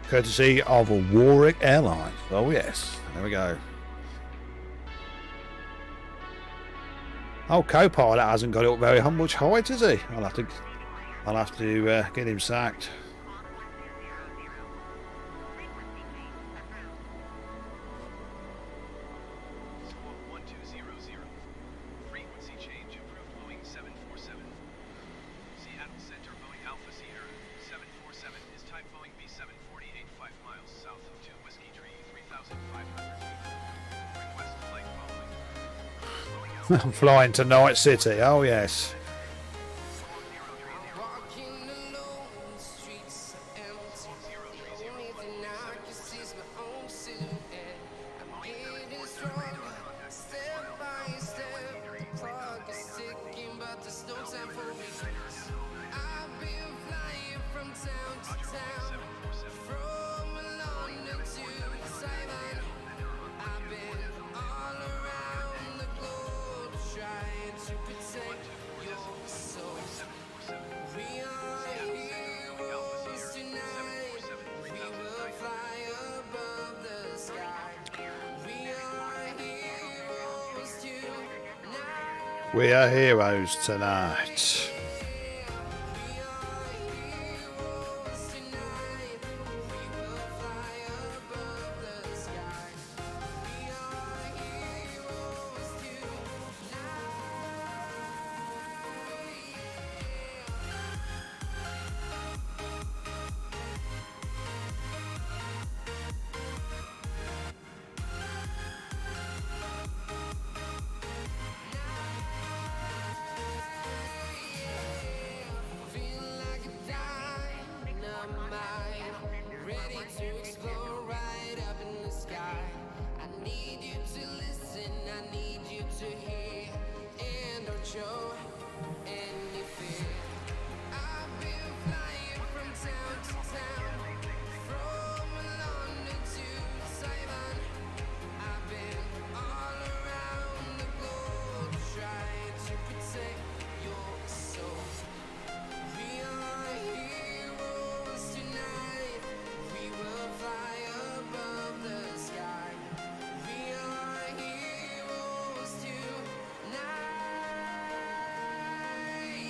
Courtesy of Warric Airlines. Oh yes, there we go. Oh, co-pilot hasn't got it up very much height, has he? I'll have to get him sacked. Squawk 1200. Frequency change approved Boeing 747. Seattle Center Boeing Alpha Sierra 747 is type Boeing B748 5 miles south of 2 Whiskey Tree 3,500 feet. Request flight following. Boeing Alpha I'm flying to Night City. Oh yes. Walking alone, the streets are empty. The only thing I can see is my own silhouette. I'm getting stronger, step by step. The clock is ticking, but there's no time for me. I've been flying from town to town, from London to Taiwan. I've been all around the globe trying to protect your soul. We are heroes tonight. We will fly above the sky. We are heroes tonight. We are heroes tonight. We are heroes tonight. We will fly above the sky. We are heroes tonight. Feel like a dynamite, ready to explode right up in the sky. I need you to listen, I need you to hear, and don't show any fear. I've been flying from town to town, from London to Taiwan. I've been all around the globe trying to protect your soul. We are heroes tonight. We will fly above the sky. We are heroes tonight.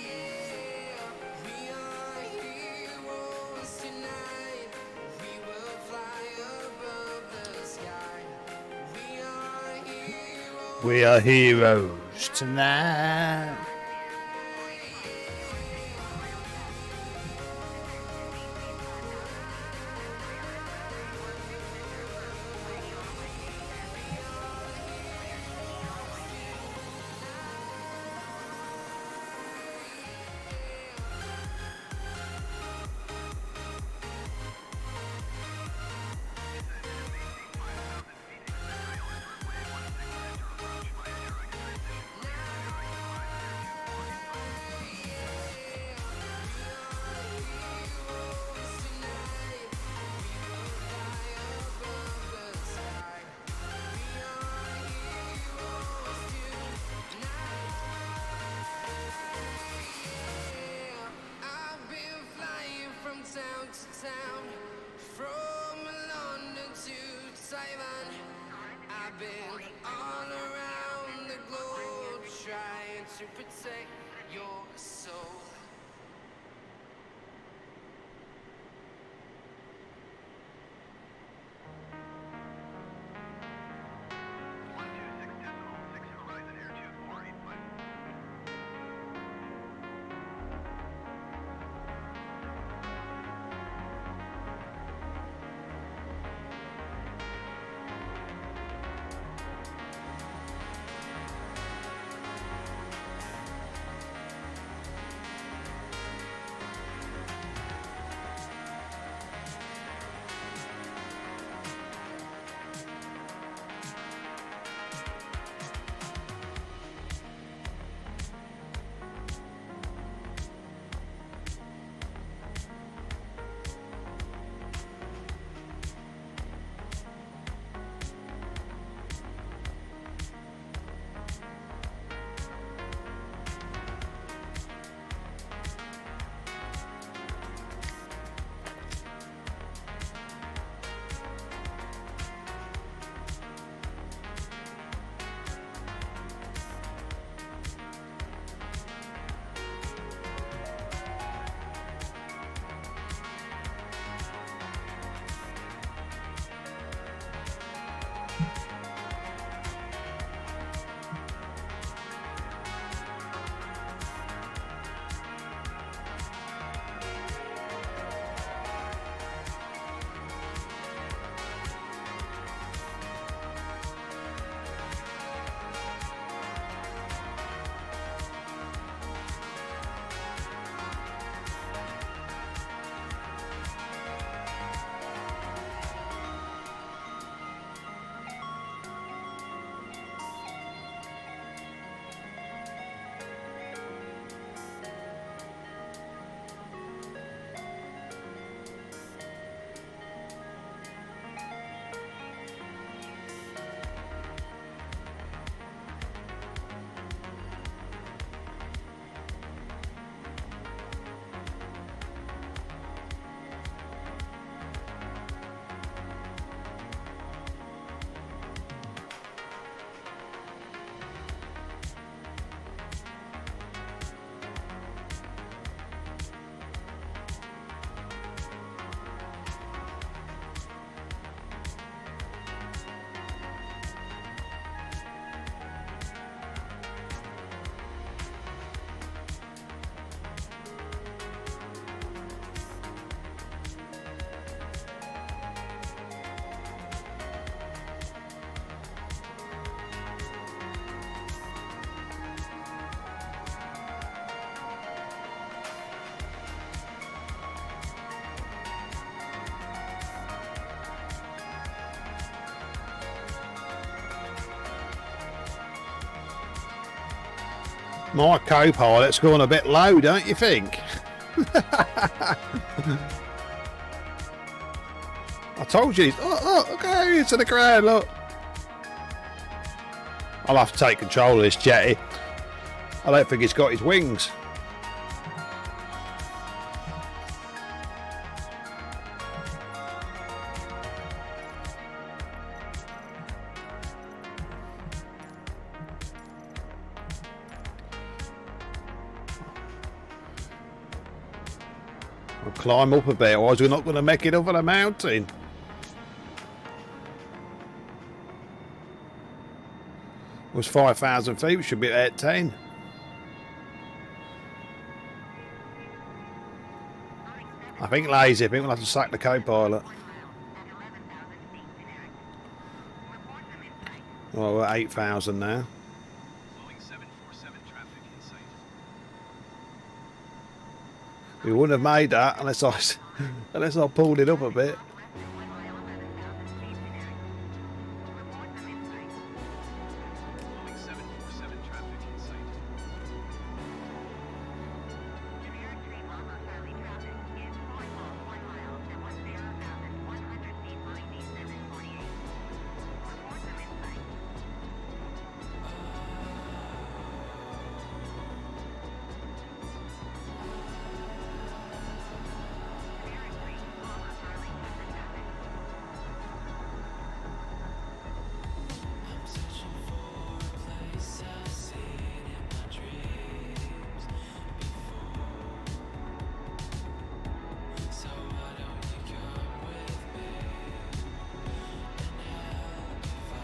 Yeah. We are heroes tonight. We will fly above the sky. We are heroes. We are heroes tonight. I've been flying from town to town, from London to Taiwan. I've been all around the globe trying to protect your soul. My co-pilot's gone a bit low, don't you think? I told you. Look, okay, into the ground, look. I'll have to take control of this jetty. I don't think he's got his wings. I'll climb up a bit, otherwise we're not going to make it over the mountain. It was 5,000 feet, we should be at 10. I think lazy, I think we'll have to sack the co-pilot. Well, we're at 8,000 now. Boeing 747 traffic in sight. We wouldn't have made that unless I pulled it up a bit. Boeing 747 traffic in sight.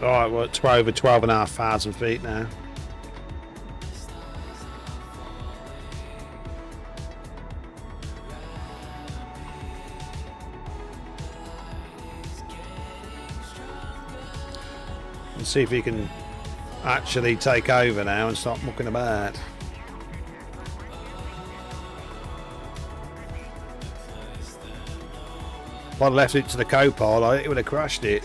Alright, we're at over 12,500 feet now. Let's see if he can actually take over now and stop mucking about. If I'd left it to the co-pilot, it would have crashed it.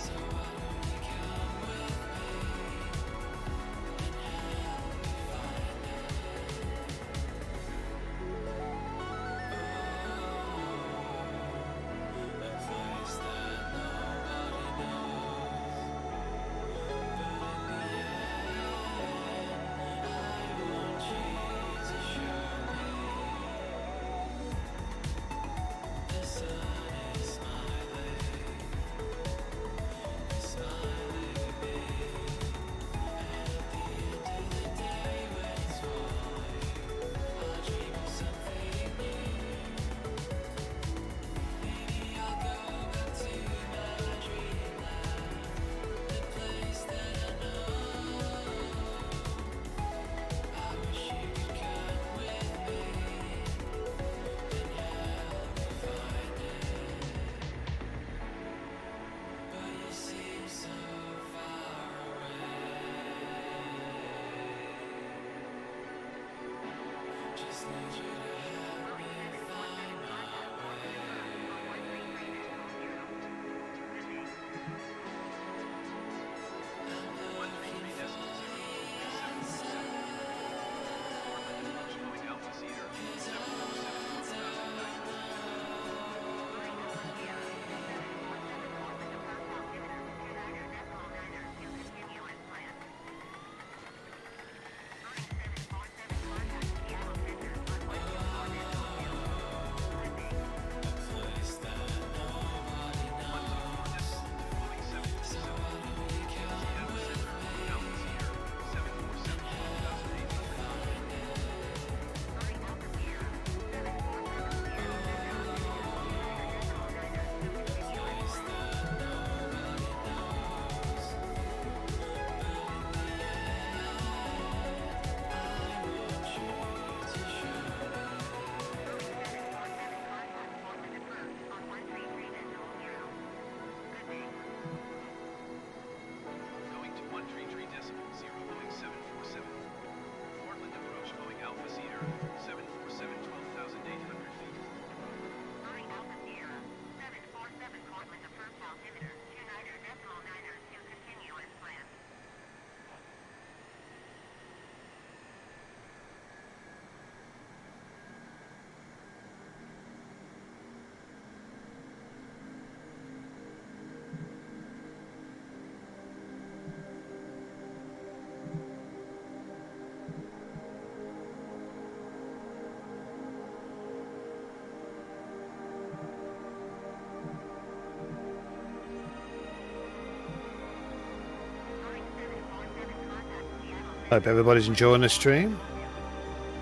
Hope everybody's enjoying the stream.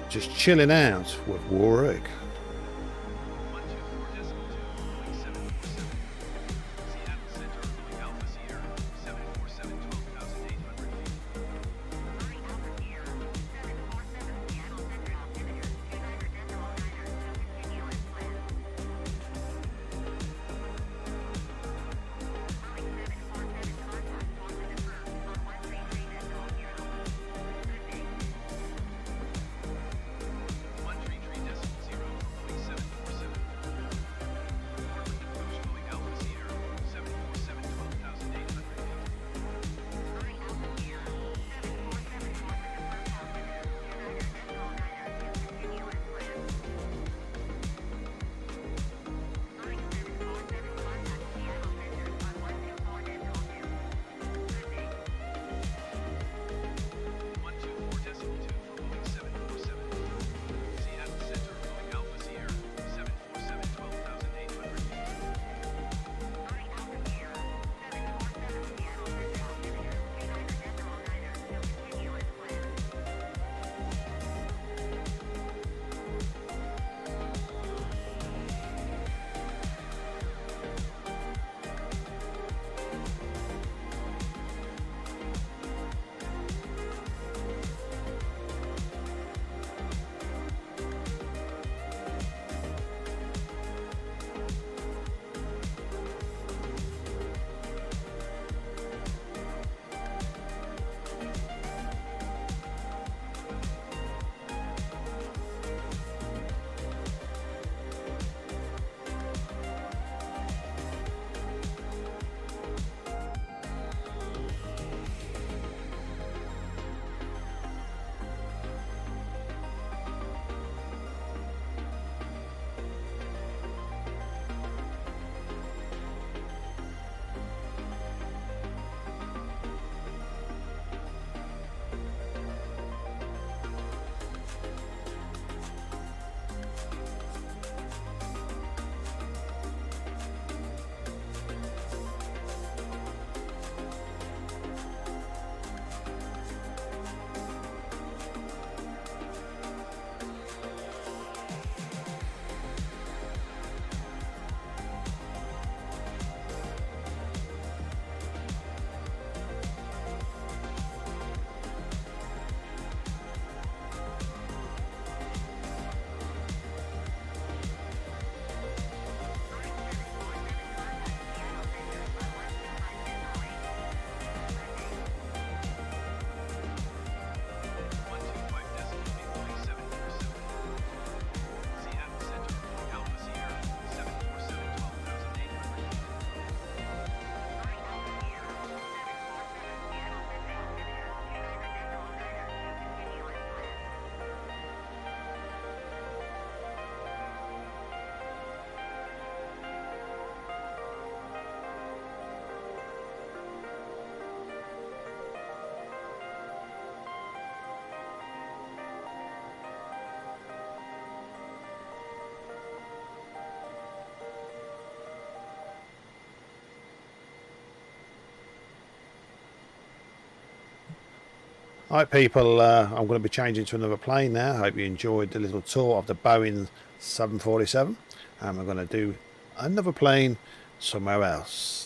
Just chilling out with Warric. 124.2, Boeing 747. Seattle Center, Boeing Alpha Sierra, 747, 12,800 feet. Alright people, I'm going to be changing to another plane now. Hope you enjoyed the little tour of the Boeing 747, and we're going to do another plane somewhere else.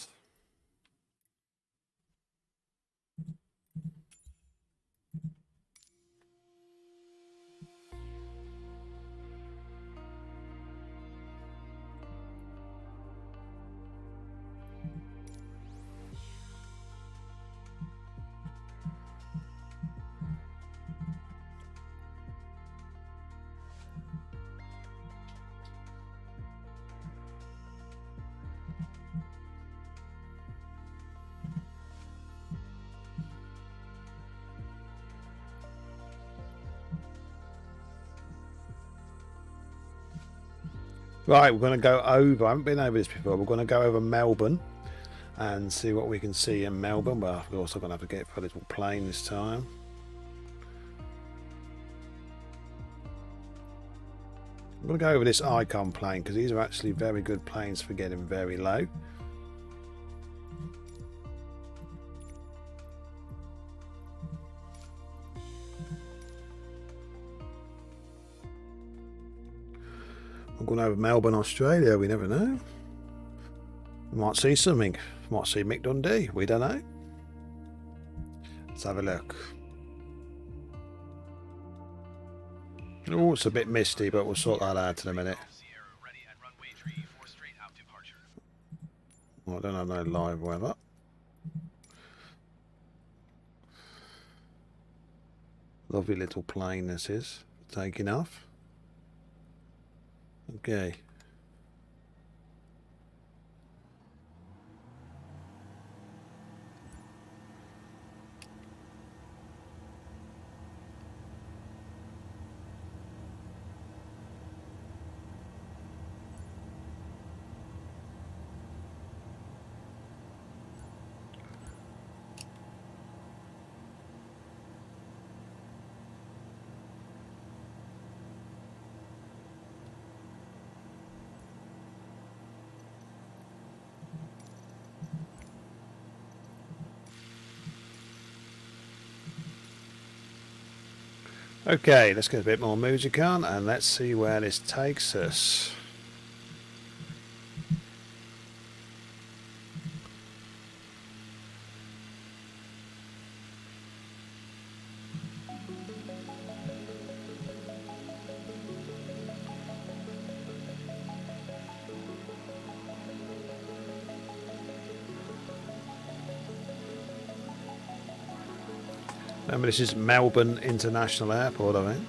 Right, we're going to go over, I haven't been over this before, we're going to go over Melbourne and see what we can see in Melbourne. But we're also going to have to get for a little plane this time. I'm going to go over this Icon plane because these are actually very good planes for getting very low. going over Melbourne, Australia. We never know. We might see something. Might see Mick Dundee. We don't know. Let's have a look. Oh, it's a bit misty, but we'll sort that out in a minute. Sierra ready at runway 34 straight out departure. Well, I don't have no live weather. Lovely little plane this is. Taking off. Okay. Okay, let's get a bit more music on and let's see where this takes us. Remember, this is Melbourne International Airport, I think.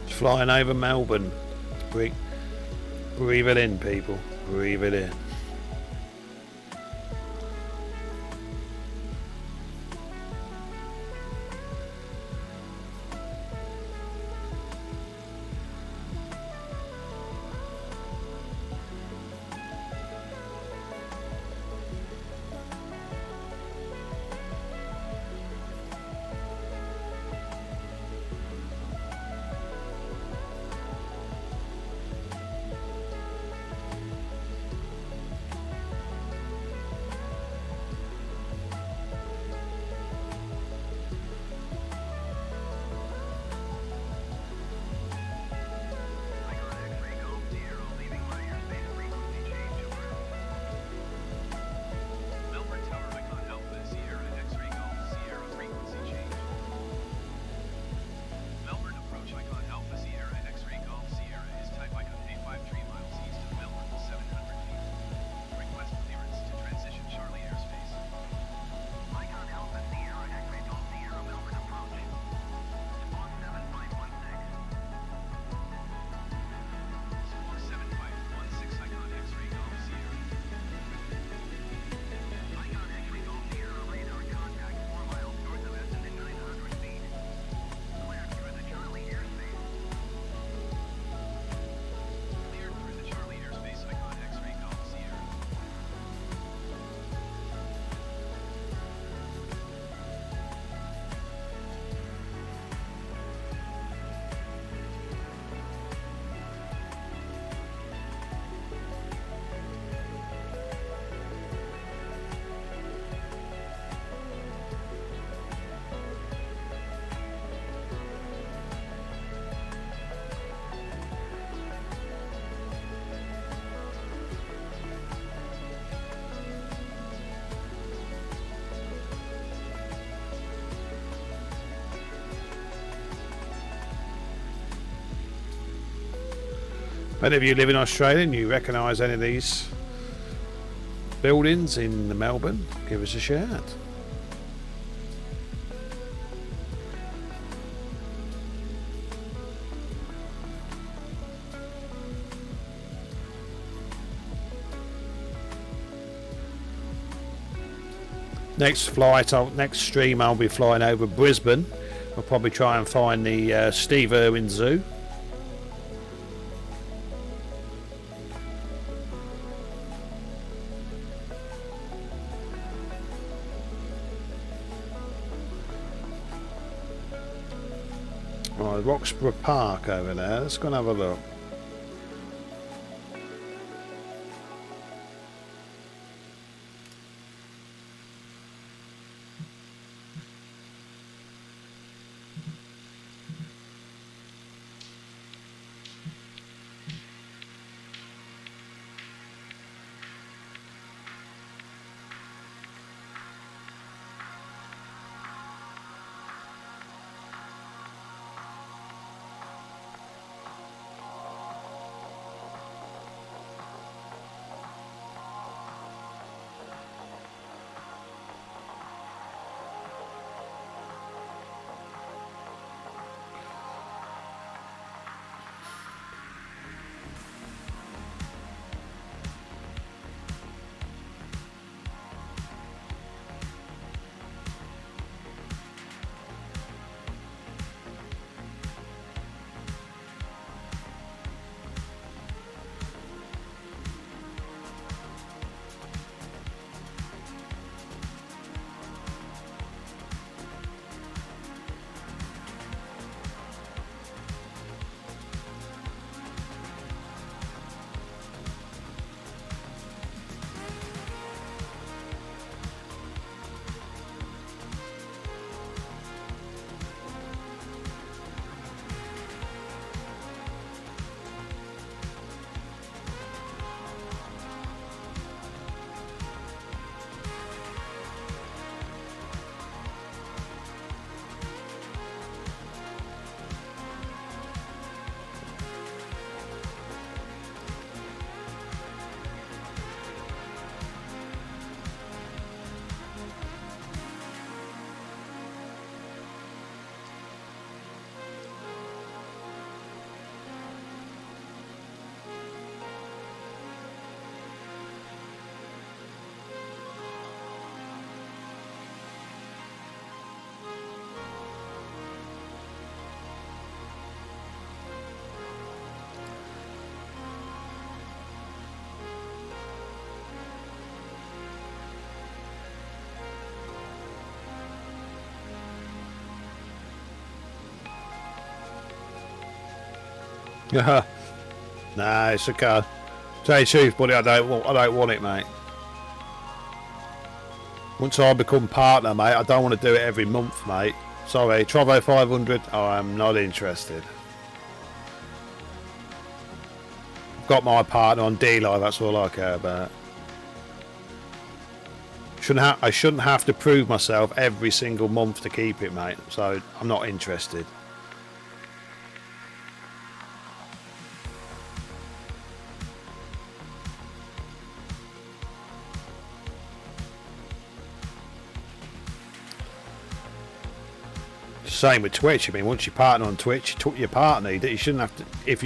Flying over Melbourne. Breathe it in, people. Breathe it in. Melbourne Tower icon Alpha Sierra X-ray Golf Sierra frequency change. Melbourne approach icon Alpha Sierra X-ray Golf Sierra is type icon A5 3 miles east of Melbourne, 700 feet. Request clearance to transition Charlie airspace. Icon Alpha Sierra X-ray Golf Sierra Melbourne approach. Squawk 7516. Squawk 7516 icon X-ray Golf Sierra. Icon X-ray Golf Sierra radar contact 4 miles north of Essendon 900 feet. Cleared through the Charlie airspace. Cleared through the Charlie airspace icon X-ray Golf Sierra. If any of you live in Australia and you recognise any of these buildings in Melbourne, give us a shout. Next flight, next stream, I'll be flying over Brisbane. I'll probably try and find the Steve Irwin Zoo. Right, Roxburgh Park over there. Let's go and have a look. Nah, it's okay. Tell you the truth, buddy, I don't want it, mate. Once I become partner, mate, I don't want to do it every month, mate. Sorry, Trovo 500, I'm not interested. I've got my partner on D-Live, that's all I care about. I shouldn't have to prove myself every single month to keep it, mate. So I'm not interested. Same with Twitch. I mean, once you partner on Twitch, you partner. You shouldn't have to. If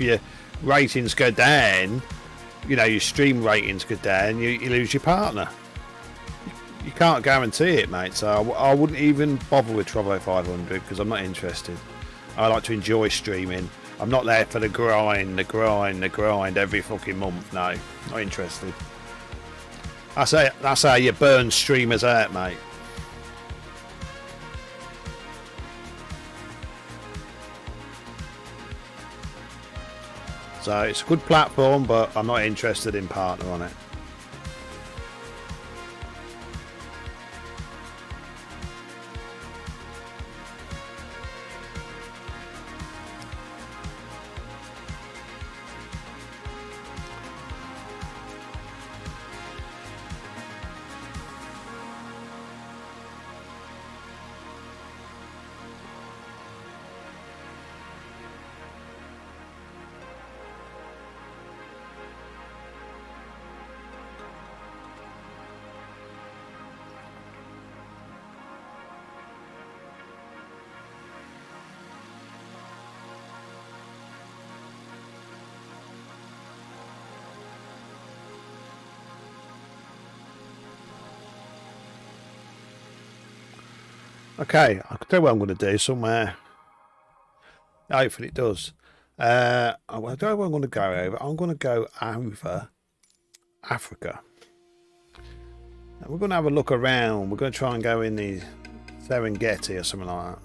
your ratings go down, your stream ratings go down, you lose your partner. You can't guarantee it, mate. So I wouldn't even bother with Trovo 500 because I'm not interested. I like to enjoy streaming. I'm not there for the grind every fucking month. No, not interested. That's how you burn streamers out, mate. So it's a good platform, but I'm not interested in partner on it. Okay, I can tell what I'm going to do somewhere. Hopefully it does. I don't know where I'm going to go over. I'm going to go over Africa. And we're going to have a look around. We're going to try and go in the Serengeti or something like that.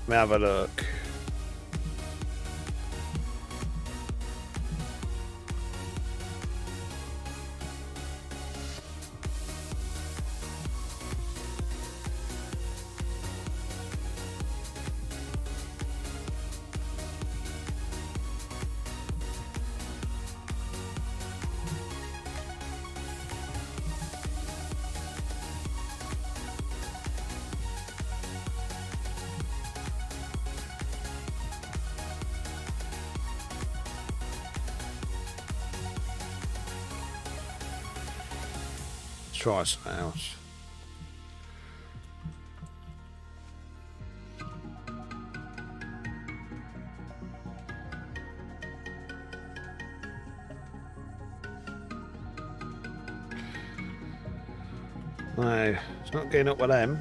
Let me have a look. Try something else. No, it's not getting up with them.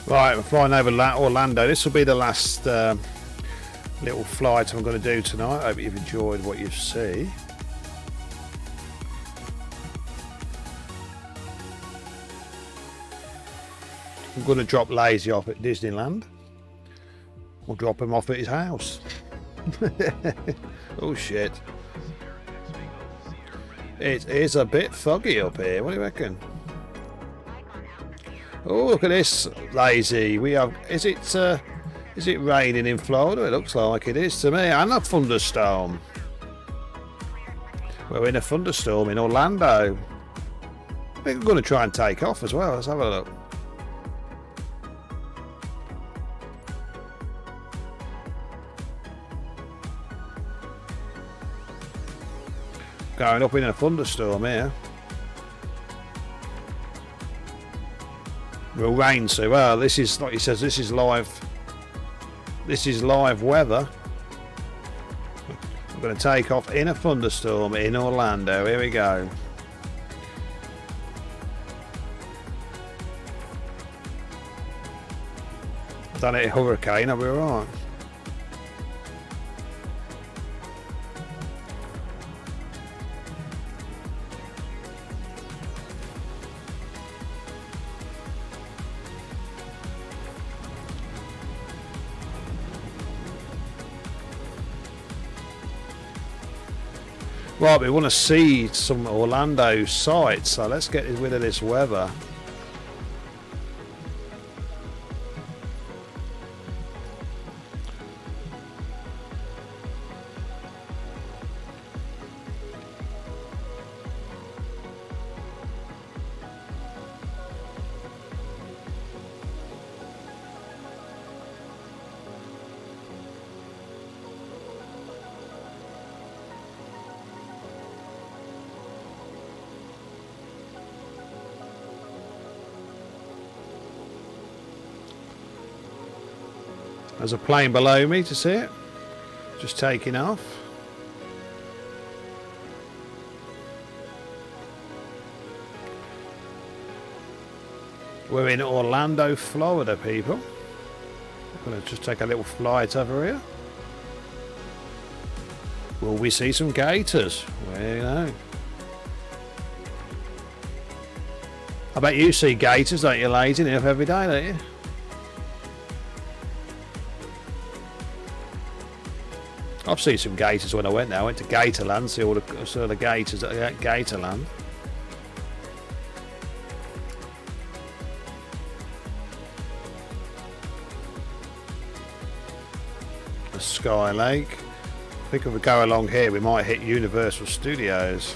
Right, we're flying over Orlando. This will be the last little flight I'm going to do tonight. I hope you've enjoyed what you see. I'm going to drop Lazy off at Disneyland. We'll drop him off at his house. Oh shit. It is a bit foggy up here. What do you reckon? Oh, look at this, Lazy. We have. Is it raining in Florida? It looks like it is to me. And a thunderstorm. We're in a thunderstorm in Orlando. I think I'm going to try and take off as well. Let's have a look. Going up in a thunderstorm here. Will rain so well. This is, like he says, this is live weather. I'm going to take off in a thunderstorm in Orlando. Here we go. Done it a hurricane, I'll be alright. Right, we want to see some Orlando sights, so let's get rid of this weather. There's a plane below me, to see it. Just taking off. We're in Orlando, Florida, people. I'm going to just take a little flight over here. Will we see some gators? Well, you know. I bet you see gators, don't you, lazy enough every day, don't you? I've seen some gators when I went there. I went to Gatorland, saw the gators at Gatorland. The Sky Lake. I think if we go along here, we might hit Universal Studios.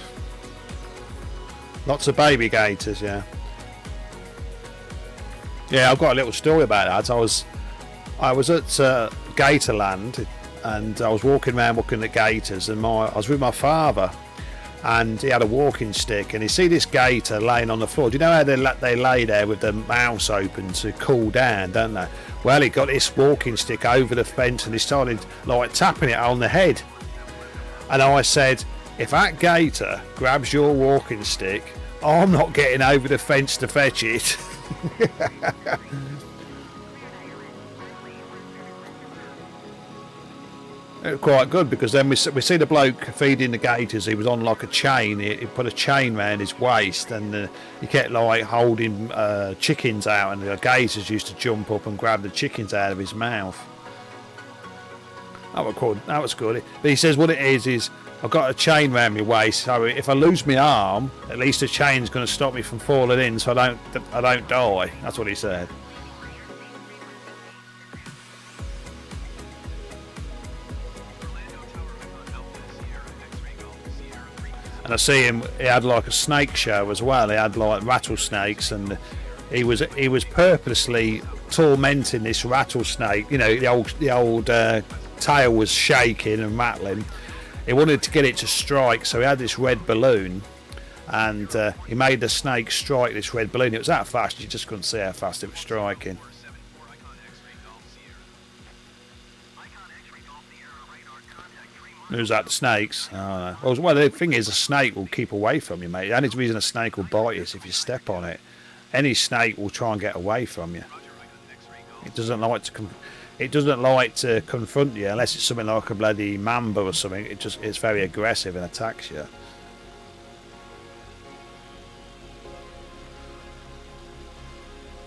Lots of baby gators, yeah. Yeah, I've got a little story about that. I was at Gatorland, and I was walking around looking at gators, and I was with my father, and he had a walking stick, and he see this gator laying on the floor. Do you know how they lay there with the mouths open to cool down, don't they? Well, he got this walking stick over the fence, and he started like tapping it on the head. And I said, if that gator grabs your walking stick, I'm not getting over the fence to fetch it. It was quite good, because then we see the bloke feeding the gators. He was on like a chain. He put a chain round his waist, and he kept like holding chickens out, and the gators used to jump up and grab the chickens out of his mouth. That was good. But he says what it is I've got a chain round my waist, so if I lose my arm, at least the chain's going to stop me from falling in, so I don't die. That's what he said. And I see him. He had like a snake show as well. He had like rattlesnakes, and he was purposely tormenting this rattlesnake. You know, the old tail was shaking and rattling. He wanted to get it to strike, so he had this red balloon, and he made the snake strike this red balloon. It was that fast, you just couldn't see how fast it was striking. Who's that? The snakes? Oh, no. Well, the thing is, a snake will keep away from you, mate. The only reason a snake will bite you is if you step on it. Any snake will try and get away from you. It doesn't like to confront you unless it's something like a bloody mamba or something. It's very aggressive and attacks you.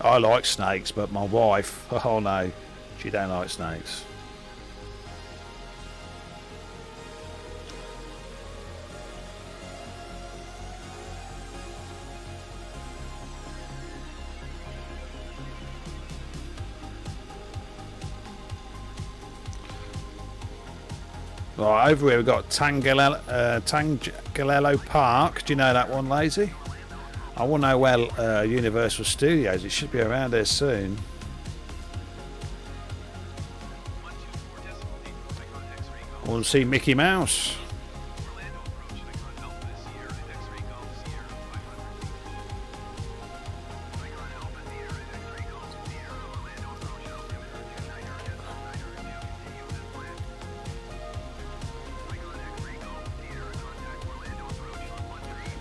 I like snakes, but my wife, oh no, she don't like snakes. Right, over here we've got Tangalello Park. Do you know that one, Lazy? I want to know where Universal Studios. It should be around here soon. I want to see Mickey Mouse.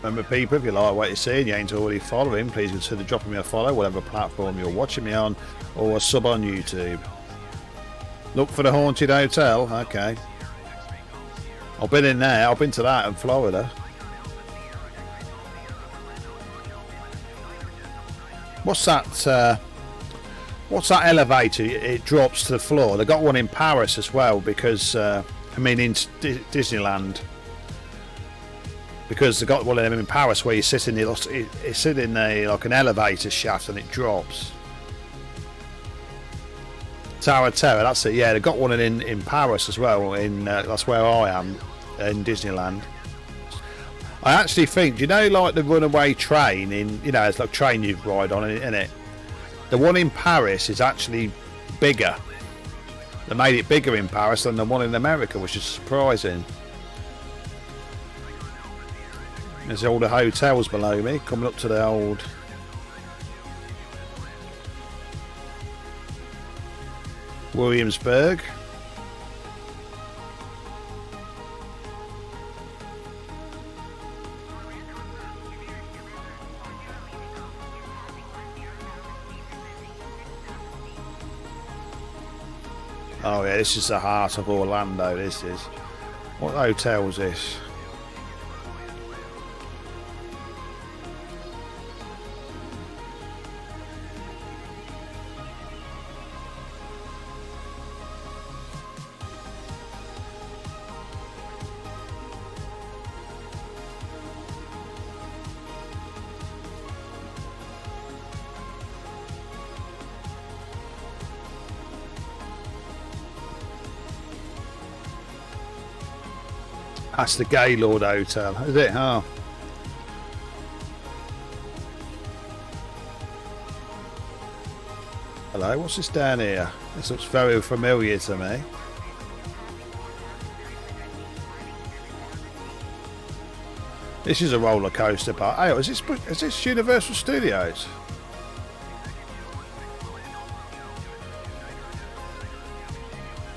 Remember, people, if you like what you're seeing, you ain't already following, please consider dropping me a follow, whatever platform you're watching me on, or a sub on YouTube. Look for the Haunted Hotel. Okay. I've been in there. I've been to that in Florida. What's that elevator? It drops to the floor. They got one in Paris as well, because in Disneyland. Because they got one of them in Paris where you sit in like an elevator shaft and it drops. Tower Terror, that's it. Yeah, they got one in Paris as well. That's where I am, in Disneyland. I actually think, you know, like the runaway train it's like a train you ride on, isn't it? The one in Paris is actually bigger. They made it bigger in Paris than the one in America, which is surprising. There's all the hotels below me, coming up to the old... Williamsburg. Oh yeah, this is the heart of Orlando, this is. What hotel is this? That's the Gaylord Hotel, is it? Oh. Hello, what's this down here? This looks very familiar to me. This is a roller coaster park. Hey, is this Universal Studios?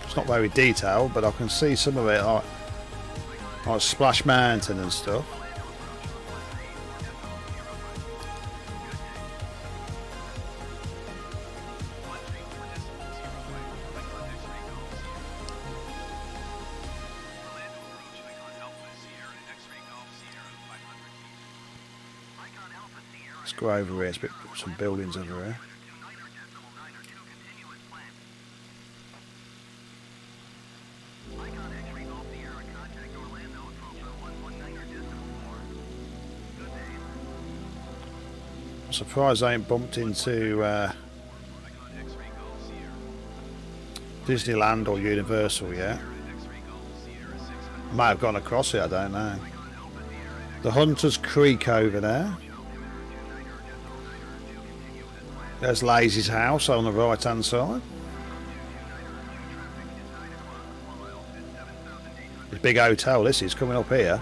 It's not very detailed, but I can see some of it, like Splash Mountain and stuff. Let's go over here. It's a bit, some buildings over here. I'm surprised I ain't bumped into Disneyland or Universal yet. Might have gone across it, I don't know. The Hunter's Creek over there. There's Lazy's house on the right hand side. This big hotel this is coming up here.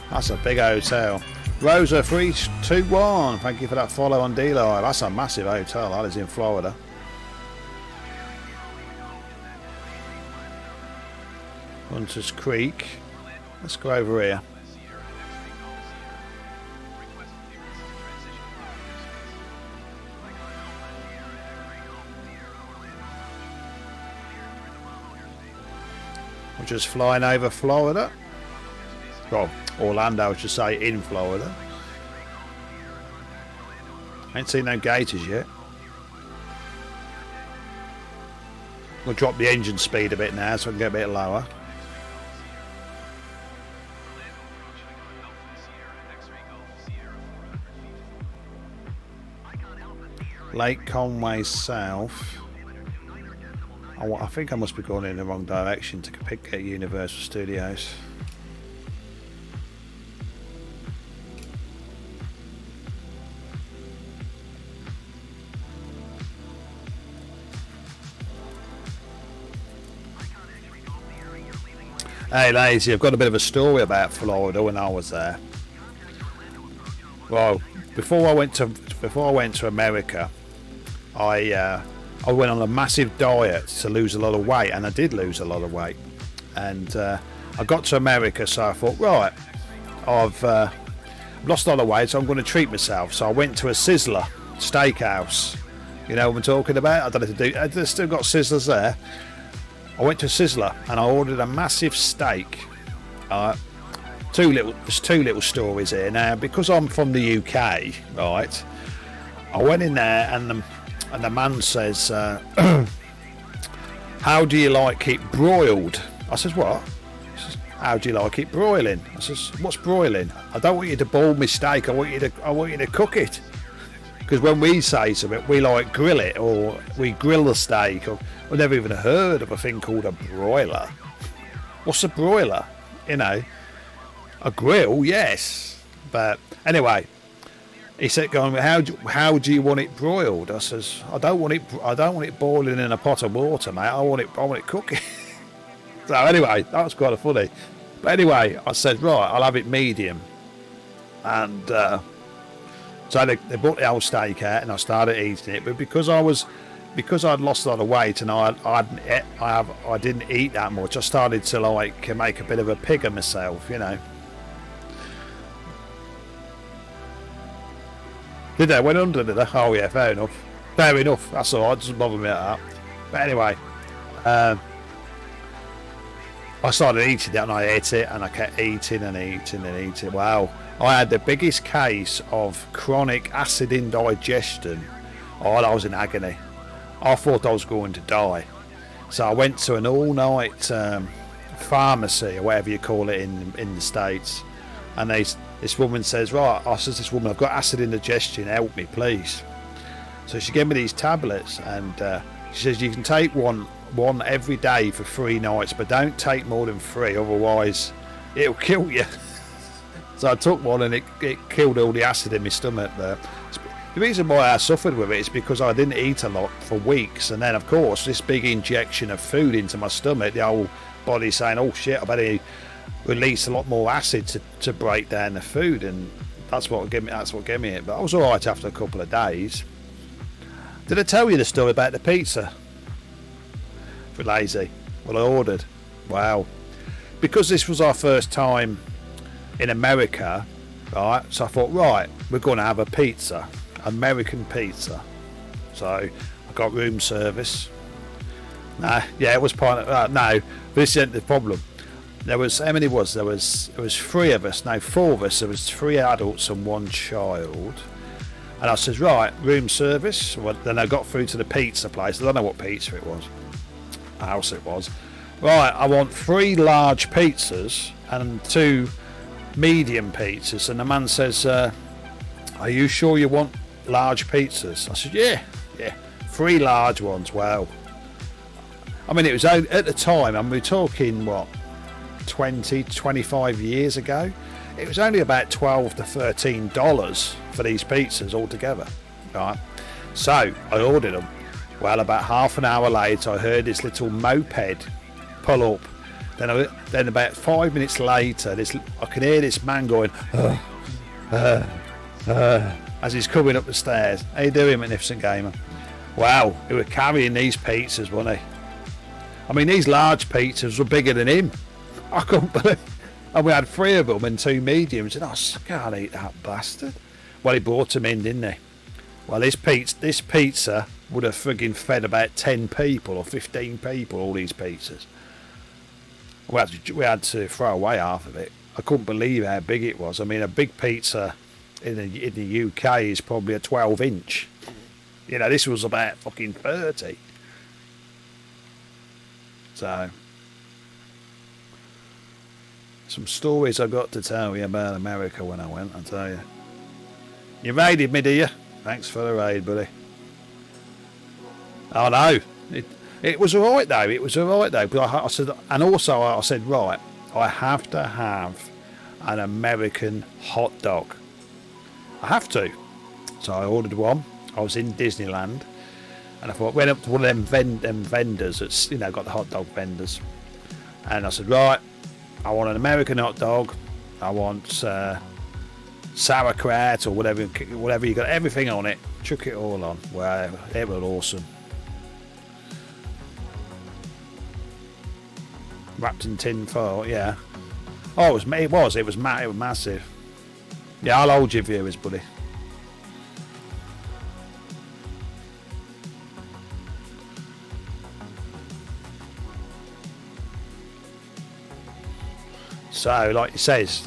That's a big hotel. Rosa 321, thank you for that follow on D-Live. That's a massive hotel, that is in Florida. Hunter's Creek. Let's go over here. We're just flying over Florida. Well, Orlando, I should say, in Florida. Ain't seen no gators yet. We'll drop the engine speed a bit now so I can get a bit lower. Lake Conway South. I think I must be going in the wrong direction to pick at Universal Studios. Hey Lazy, I've got a bit of a story about Florida when I was there. Well, before I went to America, I went on a massive diet to lose a lot of weight, and I did lose a lot of weight. And I got to America, so I thought, right, I've lost a lot of weight, so I'm going to treat myself. So I went to a Sizzler steakhouse. You know what I'm talking about? I don't know if they do. They've still got Sizzlers there. I went to a Sizzler and I ordered a massive steak. There's two little stories here. Now, because I'm from the UK, right, I went in there and the man says, how do you like it broiled? I says, what? He says, how do you like it broiling? I says, what's broiling? I don't want you to boil my steak, I want you to cook it. Because when we say something, we like grill it, or we grill the steak, or I've never even heard of a thing called a broiler. What's a broiler? You know, a grill, yes. But anyway, he said, "Going, how do you want it broiled?" I says, I don't want it boiling in a pot of water, mate. I want it cooking. So anyway, that was kind of funny. But anyway, I said, right, I'll have it medium. And So they brought the old steak out, and I started eating it. But because I'd lost a lot of weight and I didn't eat that much, I started to like make a bit of a pig of myself, you know. Did they? Went under, did they? Oh yeah, fair enough. Fair enough. That's all right. Doesn't bother me at that. But anyway, I started eating it and I ate it and I kept eating and eating and eating. Wow. I had the biggest case of chronic acid indigestion. Oh, I was in agony. I thought I was going to die. So I went to an all-night pharmacy, or whatever you call it in the States. And this woman says, right, I says, this woman, I've got acid indigestion, help me, please. So she gave me these tablets, and she says, you can take one every day for 3 nights, but don't take more than 3, otherwise it'll kill you. So I took one, and it killed all the acid in my stomach there. The reason why I suffered with it is because I didn't eat a lot for weeks, and then of course this big injection of food into my stomach, the whole body saying, oh shit, I better release a lot more acid to break down the food, and that's what gave me it. But I was alright after a couple of days. Did I tell you the story about the pizza? For lazy. Well, I ordered. Wow. Because this was our first time in America, right? So I thought, right, we're going to have a pizza, American pizza. So I got room service. It was part of no. This isn't the problem. There was how many was there? Was 3 of us? No, 4 of us. There was 3 adults and 1 child. And I says, right, room service. Well, then I got through to the pizza place. I don't know what pizza it was. House it was. Right, I want 3 large pizzas and 2 medium pizzas. And the man says, are you sure you want large pizzas? I said, yeah, 3 large ones. Wow. I mean, it was at the time, and we're talking what, 25 years ago, it was only about $12 to $13 for these pizzas altogether, right? So I ordered them. Well, about half an hour later, I heard this little moped pull up. Then about 5 minutes later, I can hear this man going, as he's coming up the stairs. How you doing, Magnificent Gamer? Wow, he was carrying these pizzas, wasn't he? I mean, these large pizzas were bigger than him. I couldn't believe. And we had 3 of them and 2 mediums, and I can't eat that bastard. Well, he brought them in, didn't he? Well, this pizza would have frigging fed about 10 people or 15 people, all these pizzas. We had to throw away half of it. I couldn't believe how big it was. I mean, a big pizza in the UK is probably a 12-inch. You know, this was about fucking 30. So, some stories I got to tell you about America when I went, I tell you. You raided me, do you? Thanks for the raid, buddy. Oh no, it was alright though. It was alright though. But I said, and also I said, right, I have to have an American hot dog. I have to. So I ordered one. I was in Disneyland, and I thought, went up to one of them vendors that's, you know, got the hot dog vendors, and I said, right, I want an American hot dog. I want sauerkraut or whatever you got, everything on it. Chuck it all on. Wow, they were awesome. Wrapped in tin foil, yeah. Oh, it was massive. Yeah, I'll hold your viewers, buddy. So, like he says,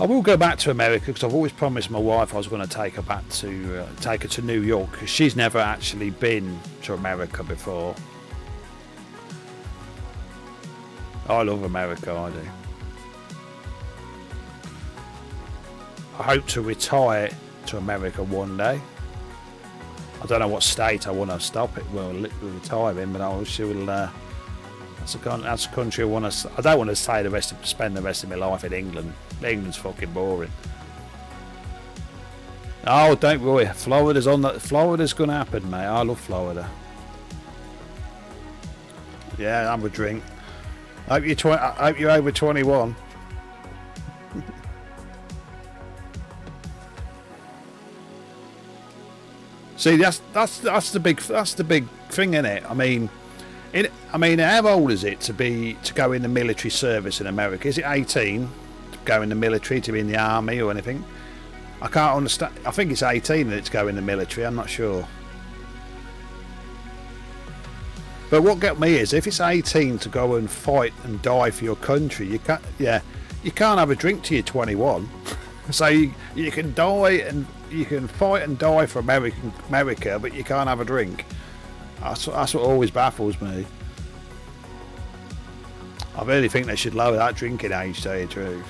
I will go back to America because I've always promised my wife I was going to take her back to take her to New York, because she's never actually been to America before. I love America, I do. I hope to retire to America one day. I don't know what state I want to stop it. Well, retire in, but I wish will. That's a country I want to. I don't want to spend the rest of my life in England. England's fucking boring. Oh, don't worry. Florida's going to happen, mate. I love Florida. Yeah, I'm a drink. I hope you're over 21. See, that's the big thing, isn't it? I mean, how old is it to go in the military service in America? Is it 18 to go in the military, to be in the army or anything? I can't understand. I think it's 18 that to go in the military. I'm not sure. But what got me is if it's 18 to go and fight and die for your country, you can't. Yeah, you can't have a drink till you're 21. So you can die and you can fight and die for America, but you can't have a drink. That's what always baffles me. I really think they should lower that drinking age, to tell you the truth.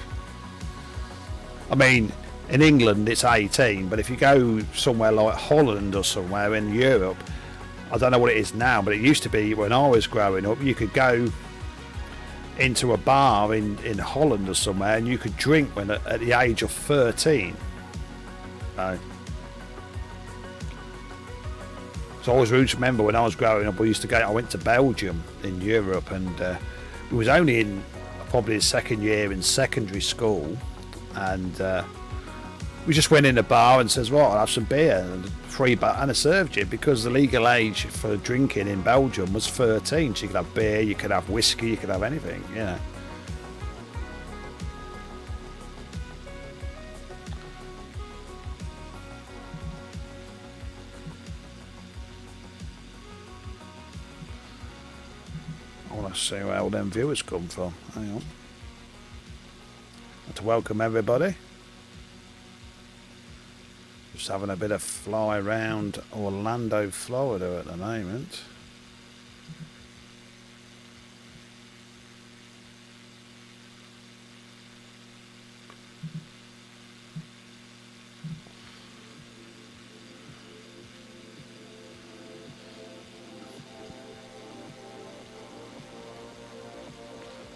I mean, in England it's 18, but if you go somewhere like Holland or somewhere in Europe, I don't know what it is now, but it used to be when I was growing up, you could go into a bar in Holland or somewhere and you could drink when at the age of 13. So I always remember when I was growing up, I went to Belgium in Europe, and it was only in probably the second year in secondary school, and we just went in a bar and says, "Well, I'll have some beer and and I served you," because the legal age for drinking in Belgium was 13. So you could have beer, you could have whiskey, you could have anything, you know. I want to see where all them viewers come from. Hang on. To welcome everybody. Just having a bit of fly around Orlando, Florida at the moment.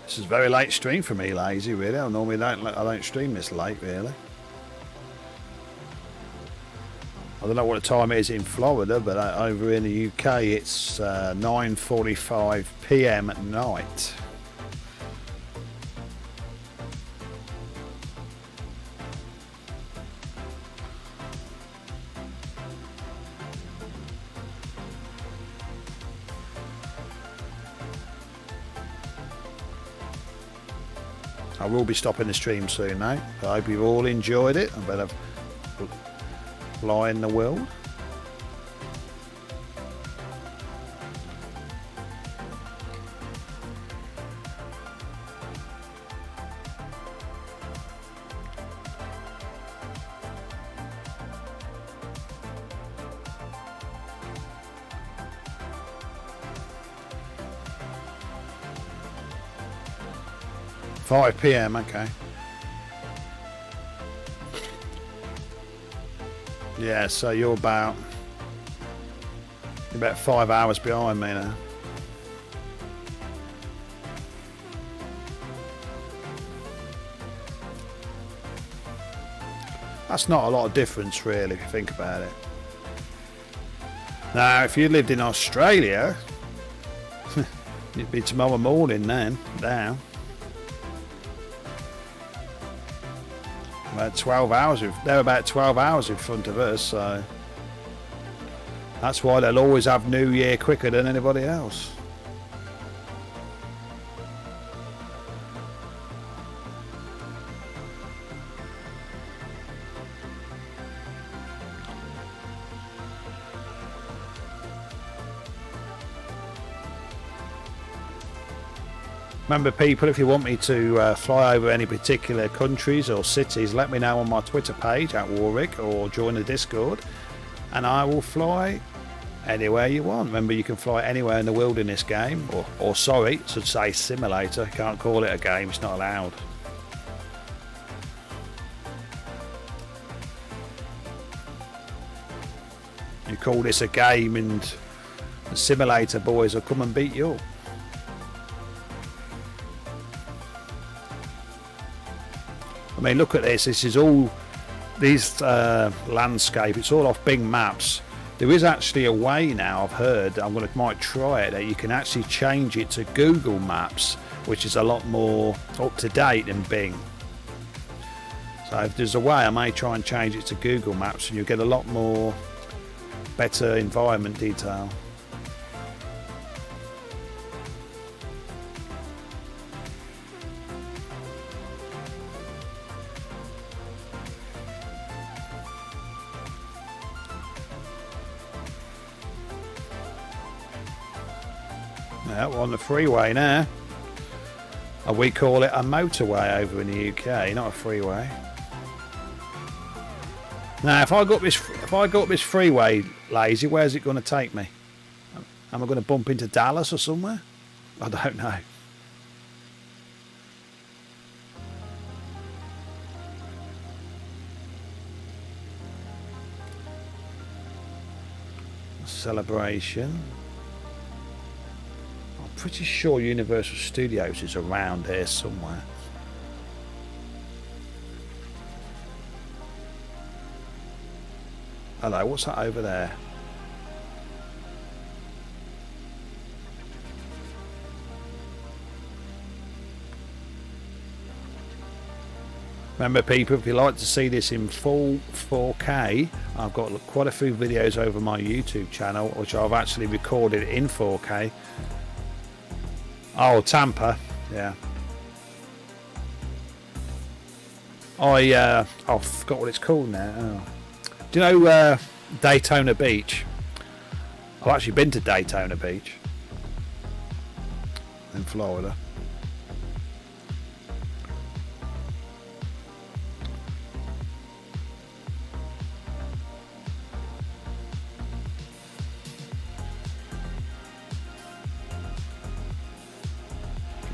This is a very late stream for me, lazy, really. I don't stream this late, really. I don't know what the time it is in Florida, but over in the UK it's 9:45 PM at night. I will be stopping the stream soon now. I hope you've all enjoyed it. I better fly in the world. "5 PM, okay. Yeah, so you're about 5 hours behind me now. That's not a lot of difference, really, if you think about it. Now, if you lived in Australia, it'd be tomorrow morning then, now. About 12 hours. They're about 12 hours in front of us, so that's why they'll always have New Year quicker than anybody else. Remember, people, if you want me to fly over any particular countries or cities, let me know on my Twitter page at Warric, or join the Discord, and I will fly anywhere you want. Remember, you can fly anywhere in the world in this game, or sorry, should say simulator. Can't call it a game, it's not allowed. You call this a game and the simulator boys will come and beat you up. I mean, look at this. This is all these landscape. It's all off Bing Maps. There is actually a way now, I've heard, might try it, that you can actually change it to Google Maps, which is a lot more up to date than Bing. So if there's a way, I may try and change it to Google Maps, and you'll get a lot more better environment detail. Yeah, we're on the freeway now. And we call it a motorway over in the UK, not a freeway. Now, if I go up this freeway, lazy, where's it going to take me? Am I going to bump into Dallas or somewhere? I don't know. Celebration. I'm pretty sure Universal Studios is around here somewhere. Hello, what's that over there? Remember people, if you like to see this in full 4K, I've got quite a few videos over my YouTube channel which I've actually recorded in 4K. Oh, Tampa, yeah. I forgot what it's called now. Oh. Do you know Daytona Beach? I've actually been to Daytona Beach in Florida.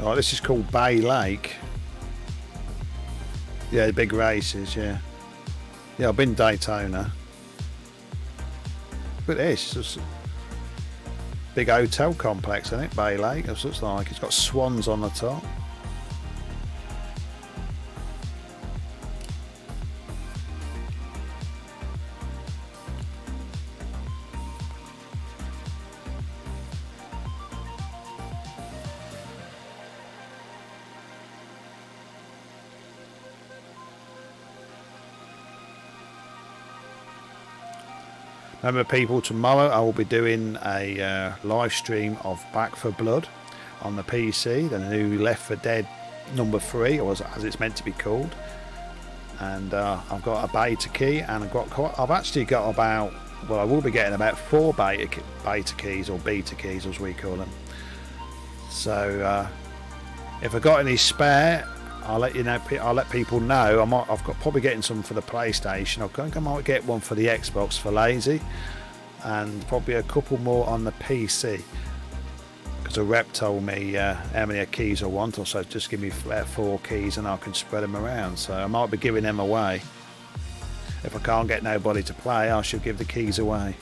Right, this is called Bay Lake. Yeah, the big races, yeah. Yeah, I've been Daytona. Look at this. It's a big hotel complex, isn't it? Bay Lake. It looks like it's got swans on the top. Remember people, tomorrow I will be doing a live stream of Back for Blood on the PC, the new Left 4 Dead #3, or as it's meant to be called. And I've got a beta key, and I've actually got about, well, I will be getting about 4 beta keys, or beta keys as we call them. So if I got any spare, I'll let you know. I'll let people know. I've got probably getting some for the PlayStation. I think I might get one for the Xbox for lazy, and probably a couple more on the PC. Because a rep told me how many keys I want, or so just give me 4 keys and I can spread them around. So I might be giving them away. If I can't get nobody to play, I should give the keys away.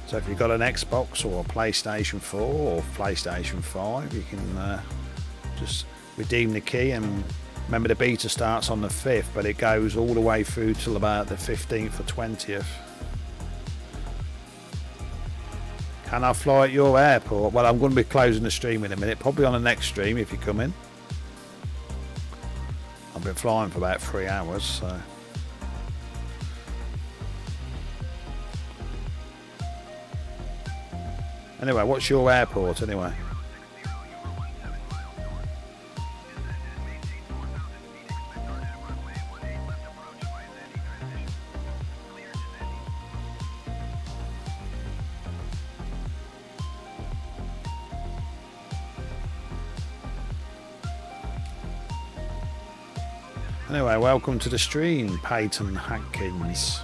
So if you've got an Xbox or a PlayStation 4 or PlayStation 5, you can just redeem the key. And remember, the beta starts on the 5th, but it goes all the way through till about the 15th or 20th. Can I fly at your airport? Well, I'm going to be closing the stream in a minute, probably on the next stream if you come in. I've been flying for about 3 hours, so. Anyway, what's your airport anyway? Anyway, welcome to the stream, Peyton Hankins.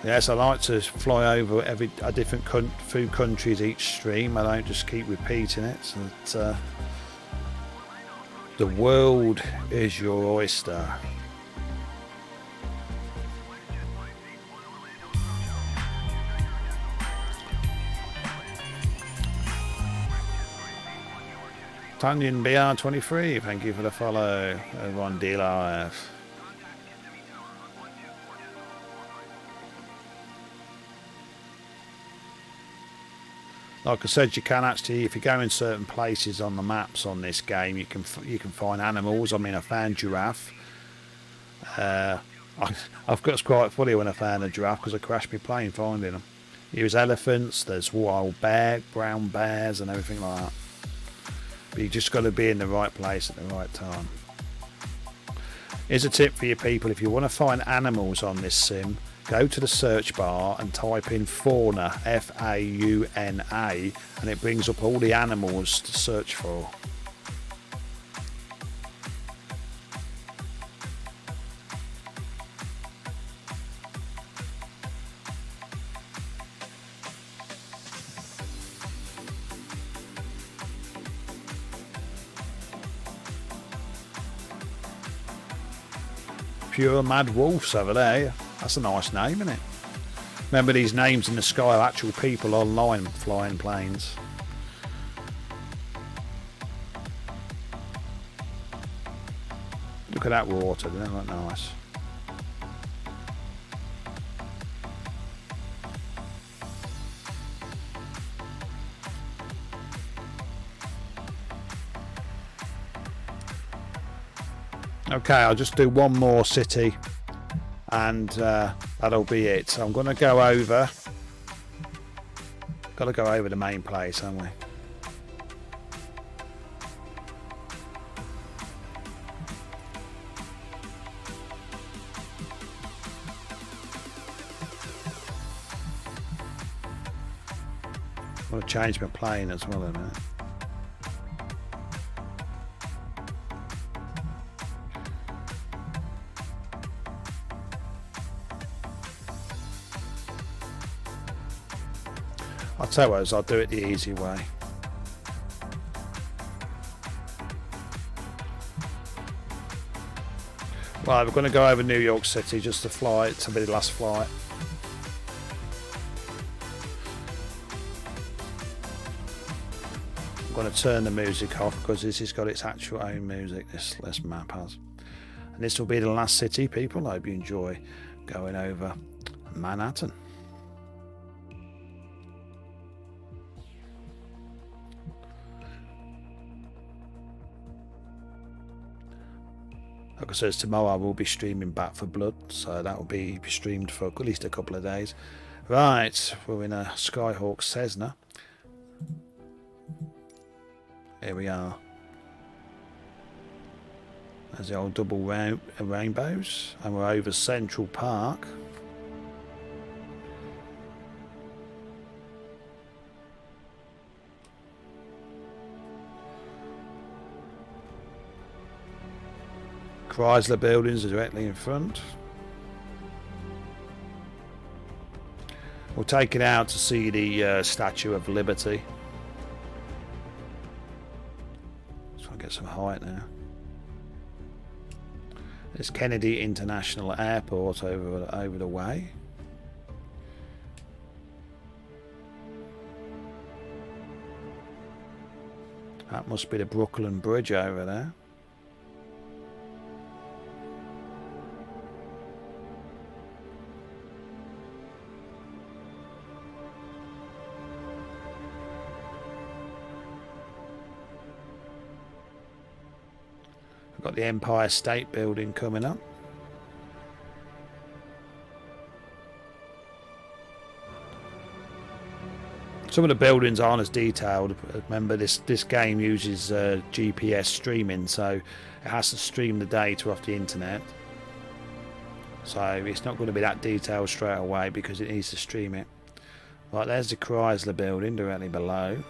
Yes, I like to fly over a different few countries each stream. I don't just keep repeating it. So the world is your oyster. Tanyan BR23, thank you for the follow. Everyone DLRF. Like I said, you can actually, if you go in certain places on the maps on this game, you can find animals. I mean, I found giraffe. I've got, it's quite funny when I found a giraffe because I crashed my plane finding them. There's elephants, there's wild bear, brown bears, and everything like that. But you just got to be in the right place at the right time. Here's a tip for you people: if you want to find animals on this sim, go to the search bar and type in fauna, F-A-U-N-A, and it brings up all the animals to search for. Pure Mad Wolves over there. That's a nice name, isn't it? Remember, these names in the sky are actual people online flying planes. Look at that water, doesn't that look nice? Okay, I'll just do one more city and that'll be it. So I'm going to go over. Got to go over the main place, haven't we? I'm going to change my plane as well in a minute. I'll tell you what, I'll do it the easy way. Right, we're going to go over New York City just to fly it to be the last flight. I'm going to turn the music off because this has got its actual own music, this map has. And this will be the last city, people. I hope you enjoy going over Manhattan. Like I said, tomorrow I will be streaming Back for Blood, so that will be streamed for at least a couple of days. Right, we're in a Skyhawk Cessna. Here we are. There's the old double rainbows, and we're over Central Park. Chrysler buildings are directly in front. We'll take it out to see the Statue of Liberty. Try and get some height now. There's Kennedy International Airport over the way. That must be the Brooklyn Bridge over there. Got the Empire State Building coming up. Some of the buildings aren't as detailed. Remember, this game uses GPS streaming, so it has to stream the data off the internet. So it's not going to be that detailed straight away because it needs to stream it. Right, there's the Chrysler Building directly below.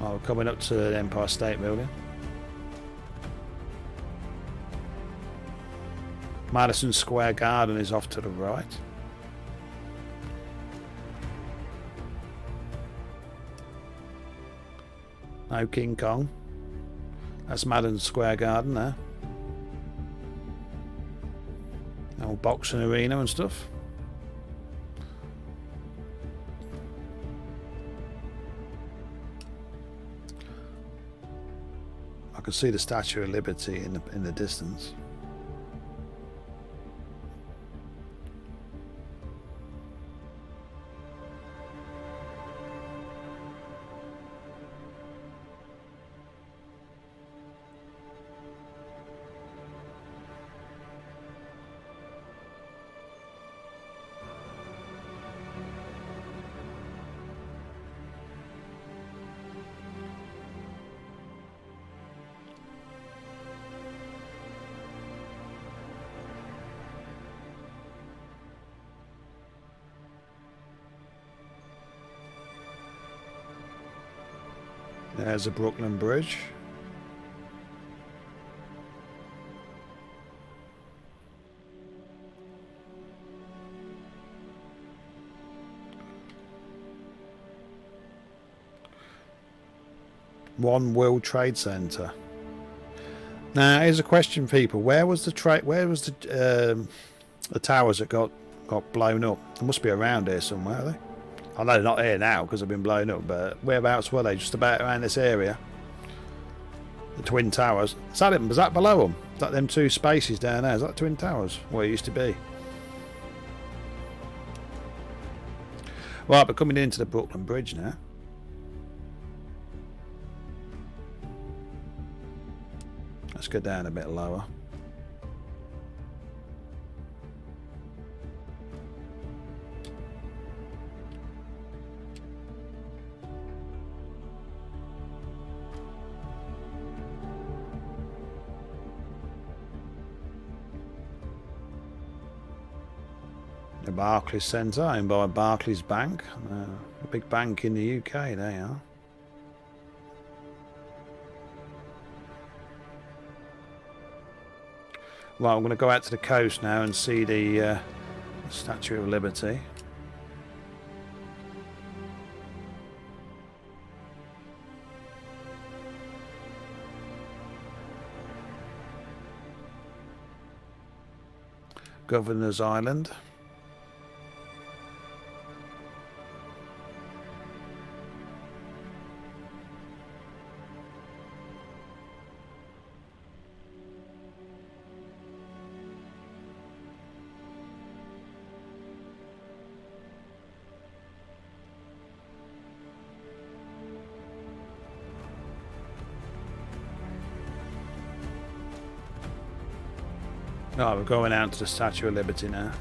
Oh, we're coming up to the Empire State Building. Madison Square Garden is off to the right. No King Kong. That's Madison Square Garden there. Old boxing arena and stuff. I can see the Statue of Liberty in the distance. There's the Brooklyn Bridge. One World Trade Center. Now, here's a question, people. Where was the towers that got blown up? They must be around here somewhere, are they? I know they're not here now because they've been blown up, but whereabouts were they? Just about around this area. The Twin Towers. Was that below them? Is that them two spaces down there? Is that Twin Towers? Where it used to be? Right, but coming into the Brooklyn Bridge now. Let's go down a bit lower. The Barclays Centre, owned by Barclays Bank, a big bank in the UK. They are. Right, I'm going to go out to the coast now and see the Statue of Liberty. Governor's Island. Oh, we're going out to the Statue of Liberty now.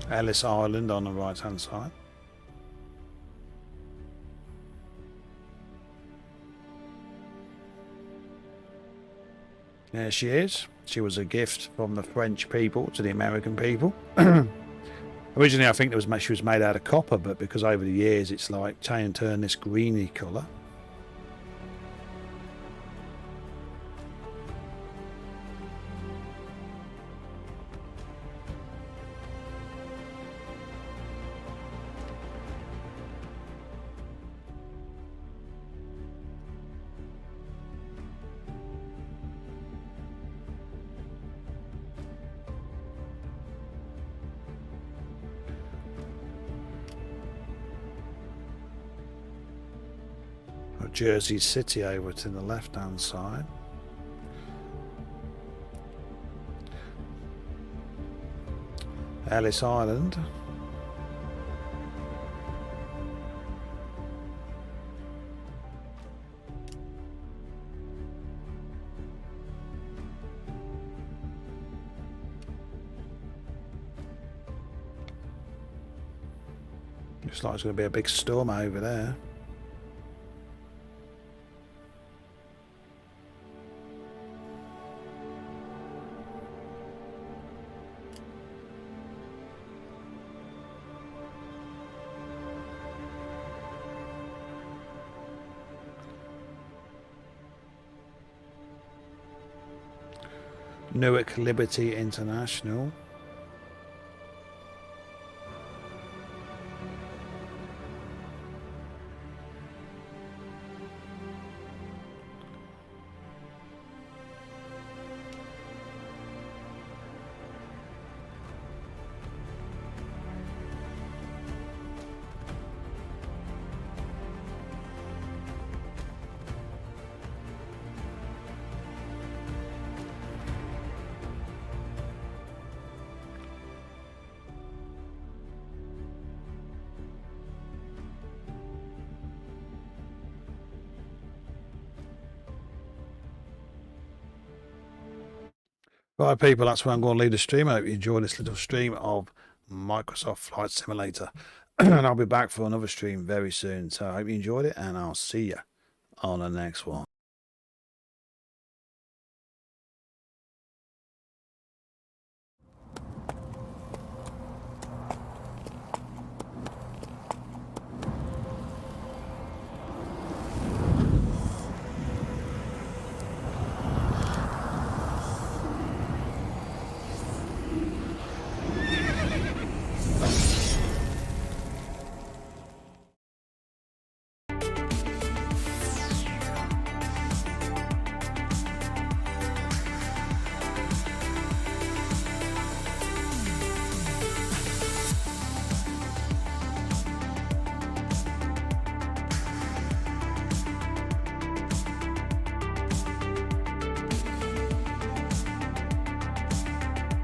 Ellis Island on the right hand side. There she is. She was a gift from the French people to the American people. Originally I think she was made out of copper, but because over the years it's like turned this greeny colour. Jersey City over to the left hand side. Ellis Island. Looks like there's going to be a big storm over there. Newark Liberty International. Right, people, that's where I'm going to leave the stream. I hope you enjoyed this little stream of Microsoft Flight Simulator. And I'll be back for another stream very soon. So I hope you enjoyed it, and I'll see you on the next one.